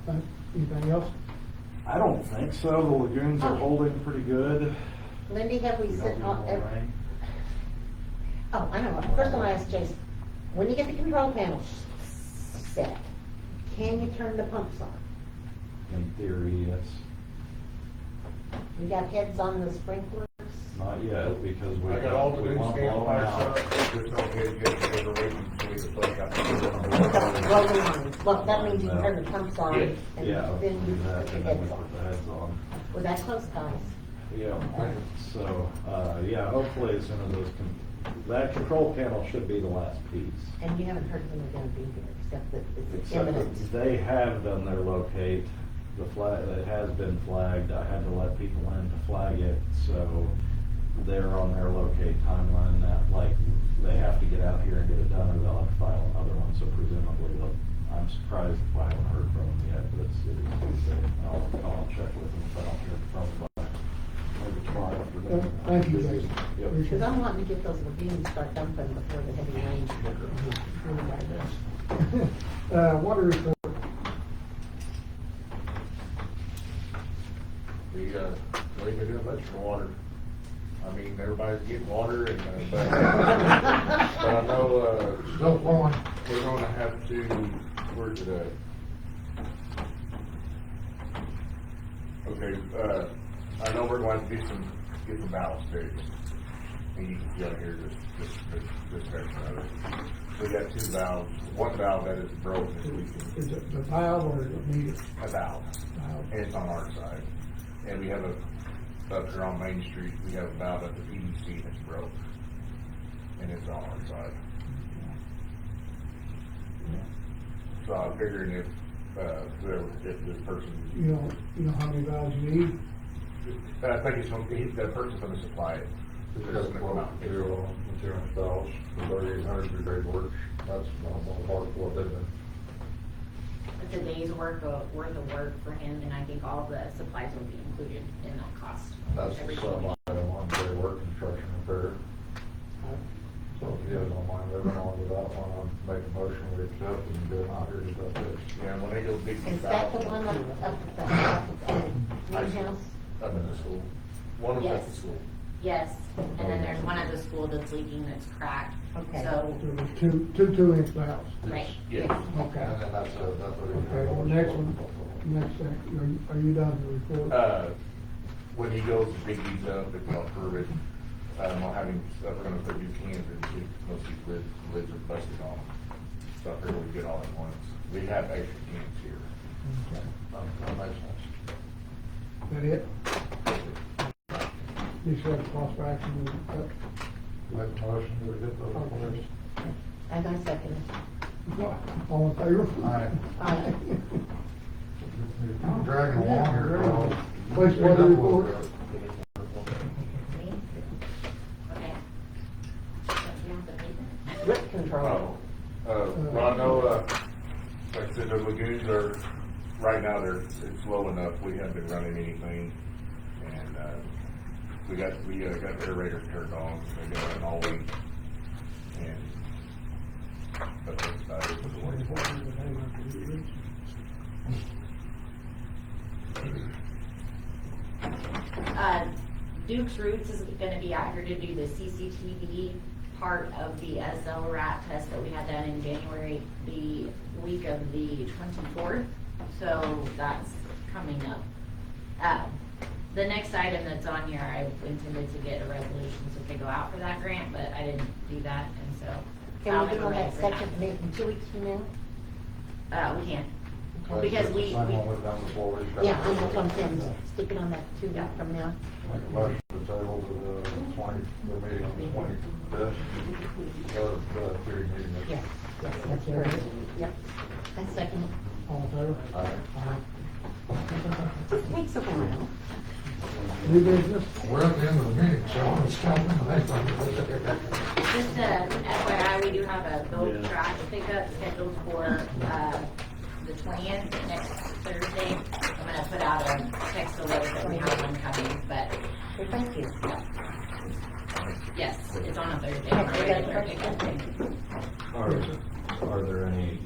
right. Anything else? I don't think so. The lagoons are holding pretty good. Lindy, have we We sent, don't need more rain. oh, I know, first I want to ask Jason, when you get the control panel set, can you turn the pumps on? In theory, yes. You got heads on the sprinklers? Not yet, because we. I got all the we new want to scan blow parts them out. up, just don't get it yet, because we're waiting until we can plug Rolling out. on. Well, that means you can turn the pumps on, and Yeah, then you do that, put the and then we heads put on. the heads on. Well, that close, guys. Yeah, so, yeah, hopefully as soon as that control panel should be the last piece. And you haven't heard when they're gonna be here, except that it's Except imminent. that they have done their locate, the flag, it has been flagged, I had to let people in to flag it, so they're on their locate timeline that, like, they have to get out here and get it done, or they'll have to file another one, so presumably, I'm surprised I haven't heard from them yet, but it is Tuesday. I'll check with them if I don't hear from them by maybe tomorrow afternoon. Thank you, Jason. Yep. Appreciate Because it. I'm wanting to get those lagoons start dumping before the heavy rains. Water report. We ain't been doing much for water. I mean, everybody's getting water and, but I know, Still flowing. we're gonna have to, where's it at? Okay, I know we're going to do get some valves fixed. And you can see out here this section of it. We got two valves, one valve that is broken, is leaking. Is it the valve or the meter? A valve, Valve. and it's on our side. And we have up here on Main Street, we have a valve at the PDC that's broke. And it's on our side. So I'm figuring if this person, You know how many valves you need? I think the person's gonna supply it. It's They're just gonna come out and fix it. $200,000 for 3,800 degree work. That's not part of what they've been. It's a day's worth of work for him, and I think all the supplies will be included in that cost. That's the Everything. sub item on day work, construction repair. So if you guys don't mind moving on to that one, I'll make a motion we accept and get them out here to get this. Yeah, when they go big. Is that the one up at the greenhouse? Up in the school. One of them at the Yes. school. Yes, and then there's one at the school that's leaking, that's cracked. Okay. So, There was two 2-inch valves. right. Yeah. Okay. And then that's what we. Okay, well, next one, next thing, are you done with the report? When he goes to dig these up, if we'll approve it, I'll have him, we're gonna put new cans in, see, most of these lids are busted on. So I figure we get all at once. We have extra cans here. Okay. That makes sense. Is that it? You said cost of action, Make a motion to get those reports. And I second it. all in favor? Aye. Aye. I'm dragging along here, Carl. Wastewater report. Okay. You have the paper? Rip control. Well, I know, like I said, the lagoons are, right now, it's low enough, we haven't been running anything. And, we got the aerators turned on, they got it all week. And, but that's about it for the wastewater. Duke's Roots is gonna be out here to do the CCTV part of the SL rat test that we had done in January, the week of the 24th. So that's coming up. The next item that's on here, I intended to get a resolution so we could go out for that grant, but I didn't do that, and so. Can we do on that second meeting 2 weeks from now? We can. Okay. Because we, Same one we've done before. We just got- Yeah, I'm just going to stick it on that 2 weeks from now. Make a motion to table to the 20, the meeting on the 25th. The hearing meeting. Yes, yes, that's correct. Yep. I second it. All in favor? Aye. Just takes a while. New business? We're at the end of the meeting, so it's coming. just FYI, we do have a gold trash pickup scheduled for, the 20th, next Thursday. I'm gonna put out a text alert that we have one coming, but, Okay, thank you. yes, it's on a Thursday, on a regular pickup. Are there any,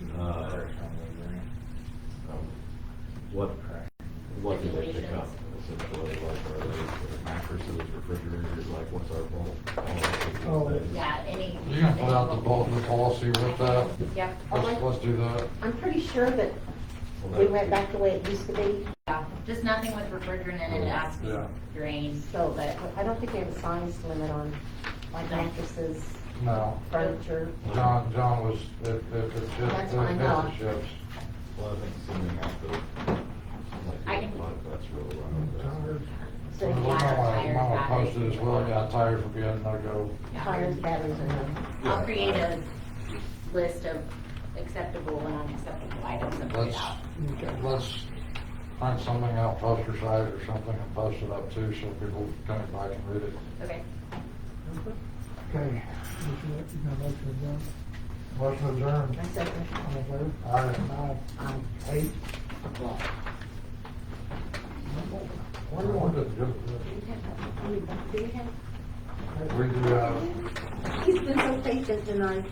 what do they pick up? Essentially, like, are they mattresses, refrigerators, like, what's our Oh. bulk? Yeah, any. You can put out the policy with that. Yep. Let's do that. I'm pretty sure that we went back the way it used to be, Yeah, just nothing with refrigerant in it, has to be Yeah. drained. so that, I don't think we have a size limit on like mattresses, No. furniture. John was, if it's just, That's if fine, no. it's ships. Well, I think assuming after, I can- that's really right. So We're if you gonna have post it as well, yeah, tires will be a no-go. tires, batteries, and them. I'll create a list of acceptable and unacceptable items and put it out. Let's find something out, poster size or something, and post it up too, so people come back and read it. Okay. Okay. You got a motion adjourned? Motion adjourned. I second. All in favor? Aye. Aye. 8 o'clock. One more. Good. Do we have? We do, He's been so patient tonight.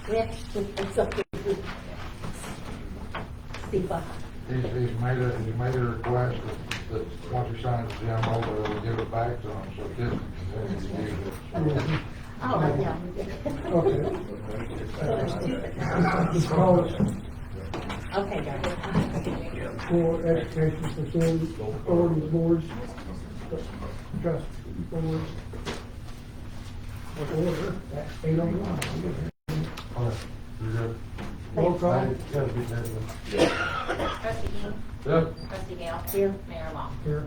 We have to do something with Steve. he's made a request that that once you sign the gym over, we'll give it back to them, so kids can continue to use it. Oh, yeah. Okay. Just call it Okay, guys. for education facilities, authorities, boards, trust boards. Order at 8:01. Okay, you're good. Roll call. Gotta be there. Trustee King, Yep. trustee Gale. Here. Mayor Long. Here.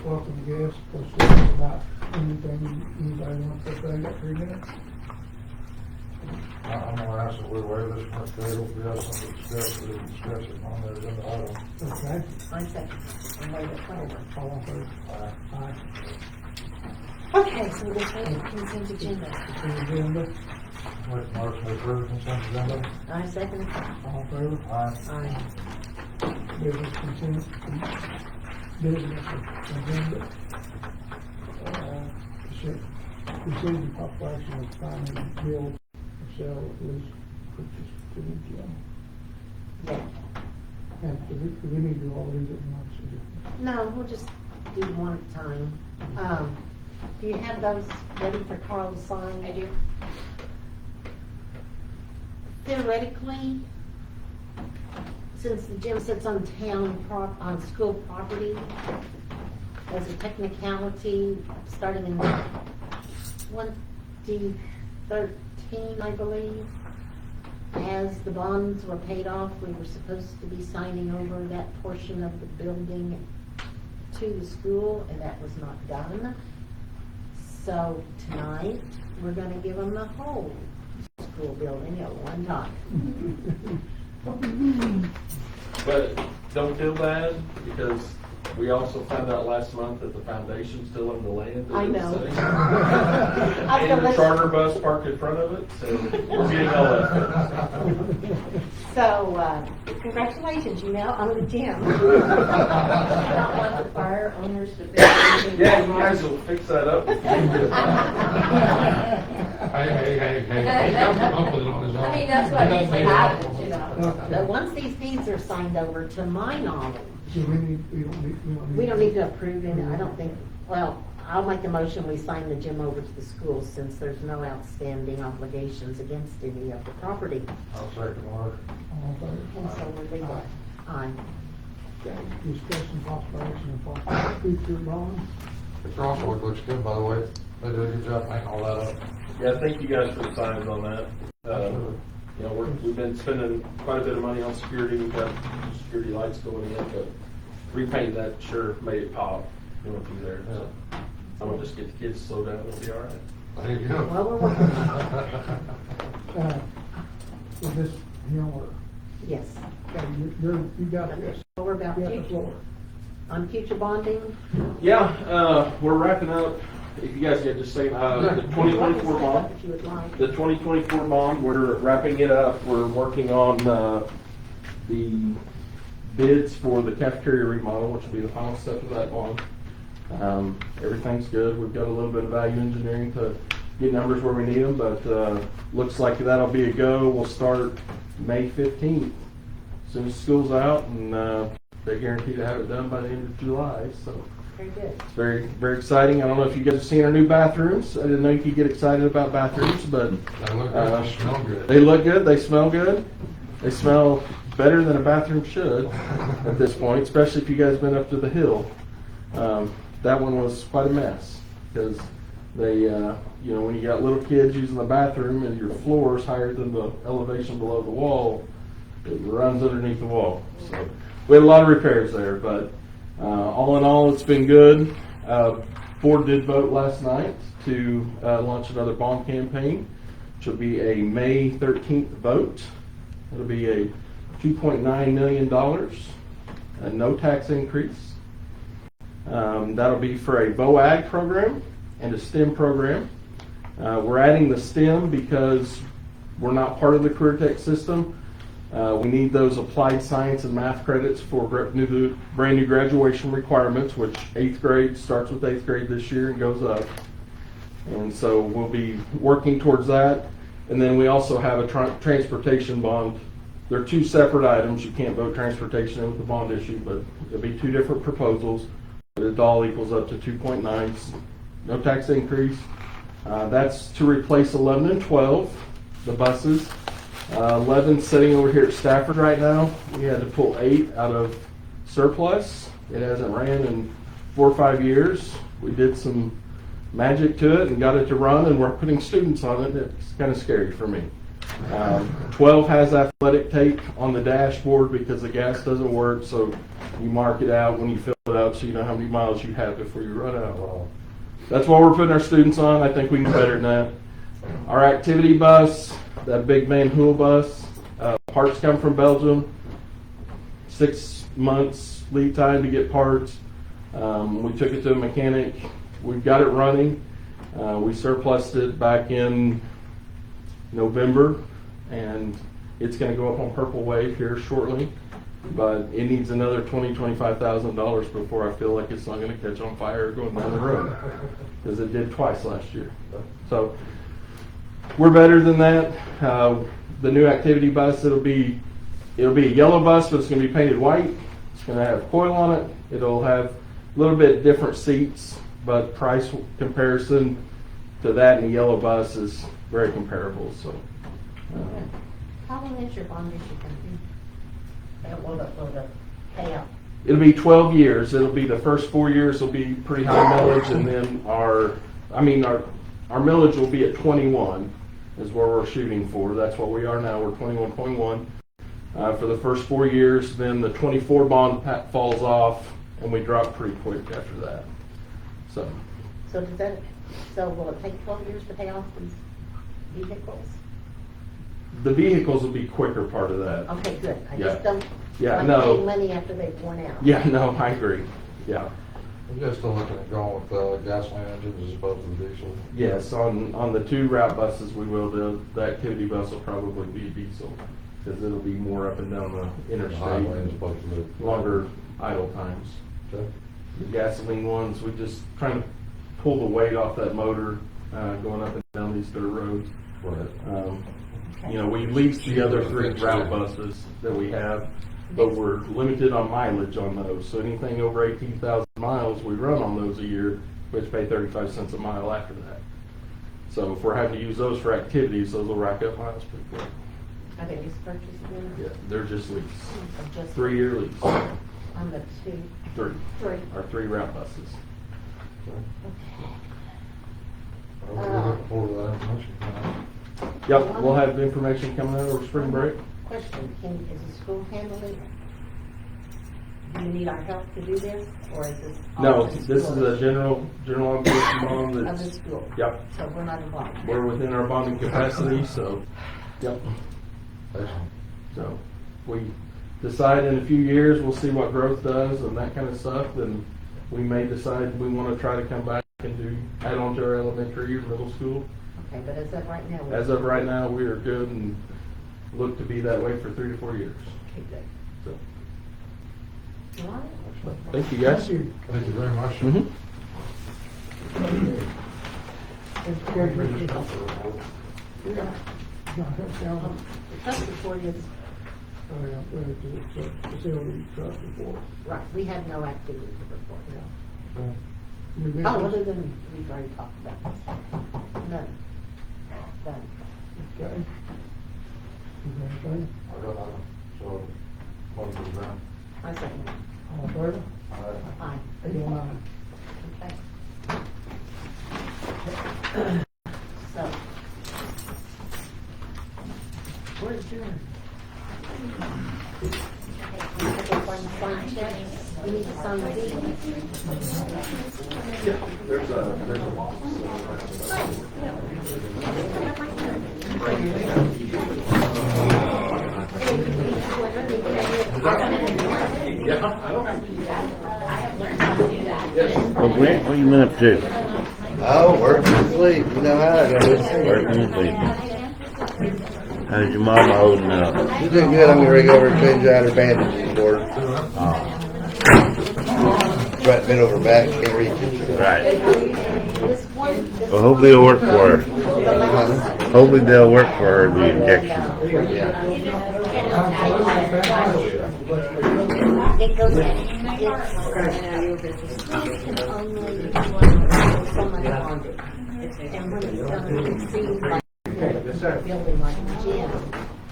Welcome guests, questions about anything anybody wants to say, got 3 minutes? I'm gonna ask that we waive this much table, if we have something to discuss, we can discuss it on the agenda item. Okay. I second. And wait a minute. All in favor? Aye. Okay, so this is consent agenda. Consent agenda, Make a motion to approve consent agenda. I second. all in favor? Aye. Aye. Business consent, business agenda. Consider the population of finding bill or sell at least purchase to the gym. Yeah. And do we need to do all these at once? or just- No, we'll just do one at a time. Do you have those ready for Carl to sign? I do. Theoretically, since the gym sits on on school property, as a technicality, starting in 2013, I believe, as the bonds were paid off, we were supposed to be signing over that portion of the building to the school, and that was not done. So tonight, we're gonna give them the whole school building at one time. But don't feel bad, because we also found out last month that the foundation's still in the land. I know. And the charter bus parked in front of it, so we're getting all that. So, congratulations, you now own the gym. I don't want the fire owners to fix anything. Yeah, you guys will fix that up. Hey, I'm putting it on his own. I mean, that's what usually happens, you know. But once these deeds are signed over, to my knowledge, So we we don't need to approve it, I don't think, well, I'll make a motion, we sign the gym over to the school since there's no outstanding obligations against any of the property. I'll second order. All in favor? And so we're legal. Aye. Okay, discussion possibility of possible future bonds. The crosswalk looks good, by the way. They did a good job painting all that up. Yeah, thank you guys for the signs on that. You know, we've been spending quite a bit of money on security, we've got security lights going in, but repainting that sure made it pop going through there. So I'm gonna just get the kids to slow down, it'll be all right. There you go. Well, we're working on it. Is this here in order? Yes. Okay, you got this. So we're about You got the future, floor. on future bonding. Yeah, we're wrapping up, if you guys get just saying, the 2024 bond. If you would like. The 2024 bond, we're wrapping it up. We're working on the bids for the cafeteria remodel, which will be the final step of that bond. Everything's good. We've got a little bit of value engineering to get numbers where we need them, but looks like that'll be a go. We'll start May 15th, as soon as school's out, and they guarantee to have it done by the end of July. So Very good. it's very, very exciting. I don't know if you guys have seen our new bathrooms. I didn't know you could get excited about bathrooms, but They look good, they smell good. they look good. They smell good. They smell better than a bathroom should at this point, especially if you guys been up to the hill. That one was quite a mess because they, you know, when you got little kids using the bathroom and your floor is higher than the elevation below the wall, it runs underneath the wall. So we had a lot of repairs there, but all in all, it's been good. Board did vote last night to launch another bond campaign, which will be a May 13th vote. It'll be a $2.9 million, a no tax increase. That'll be for a VOAG program and a STEM program. We're adding the STEM because we're not part of the Career Tech system. We need those applied science and math credits for brand new graduation requirements, which 8th grade starts with 8th grade this year and goes up. And so we'll be working towards that. And then we also have a transportation bond they're two separate items. You can't vote transportation in with the bond issue, but it'll be two different proposals. But it all equals up to 2.9, no tax increase. That's to replace 11 and 12, the buses. 11 sitting over here at Stafford right now. We had to pull 8 out of surplus. It hasn't ran in 4 or 5 years. We did some magic to it and got it to run, and we're putting students on it. It's kind of scary for me. 12 has athletic tape on the dashboard because the gas doesn't work, so you mark it out when you fill it up so you know how many miles you have before you run out. That's what we're putting our students on. I think we can do better than that. Our activity bus, that big Van Hool bus, parts come from Belgium. 6 months lead time to get parts. We took it to a mechanic. We've got it running. We surplused it back in November, and it's going to go up on Purple Wave here shortly. But it needs another $25,000 before I feel like it's not going to catch on fire going down the road, because it did twice last year. So we're better than that. The new activity bus, it'll be a yellow bus, but it's going to be painted white. It's going to have coil on it. It'll have a little bit different seats, but price comparison to that and the yellow bus is very comparable. So. How long is your bond issue going to be? Will the payout? It'll be 12 years. It'll be the first 4 years will be pretty high millage, and then our millage will be at 21 is where we're shooting for. That's what we are now. We're 21.1 for the first 4 years. Then the 24 bond falls off, and we drop pretty quick after that. So will it take 12 years to pay off these vehicles? the vehicles will be quicker part of that. Okay, good. I Yeah. just don't Yeah, like no. paying money after they've worn out. Yeah, no, I agree. Yeah. We're just still looking at going with gasoline engines as opposed to diesel. Yes, on the 2 route buses we will. The activity bus will probably be diesel because it'll be more up and down the interstate. Highway as opposed to the. Longer idle times. Okay. The gasoline ones, we just trying to pull the weight off that motor going up and down these dirt roads. Right. You know, we lease the other 3 route buses that we have, but we're limited on mileage on those. So anything over 18,000 miles we run on those a year, we have to pay 35 cents a mile after that. So if we're having to use those for activities, those will rack up miles pretty quick. Are they lease purchases? Yeah, they're just lease. Or just 3-year lease. on the 2? 3. Three. Our 3 route buses. We're looking forward to that information. Yep, we'll have the information coming out over spring break. Question, is the school handling, do you need our help to do this, or is this? all No, of the this is school? a general obligation bond Of that's, the school? yep, So we're not involved? we're within our bonding capacity, so, yep. Excellent. So, we decide in a few years, we'll see what growth does and that kind of stuff, then we may decide we want to try to come back and do, add on to our elementary or middle school. Okay, but as of right now? we're- As of right now, we are good and look to be that way for 3 to 4 years. Okay, good. So, All right. thank you guys. Thank you very much. Mhm. The truck report is, Facility truck report. right, we have no activity to report. New business. Oh, other than we've already talked about this. None. Done. Okay. Is there anything? I got nothing. So, motion is adjourned. I second. All in favor? Aye. 809. Okay. So. Where's June? You need to sign the deed. There's a box. Well, Grant, what you been up to? Oh, working and sleep, you know how it goes. Working and sleeping. How's your mama holding up? She's doing good, I'm gonna rig over and change out her bandages for her. Right, bent over back, can't reach it. Right. This one, this Well, hopefully it'll work for her. Huh? Hopefully they'll work for her, the injection. Yeah. can only do so much longer. And when it's done, it seems like a building like a gym.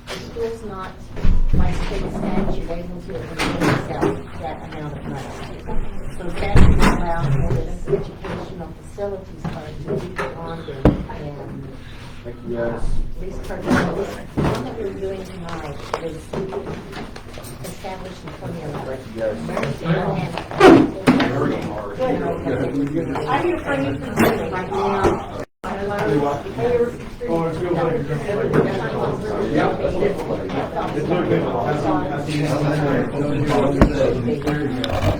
The school's not, by state statute, able to itself that amount of money. So that would allow for this educational facilities fund to be longer and these programs, the one that we're doing tonight is established in 2011. I'm here for you to do it right now. Yeah.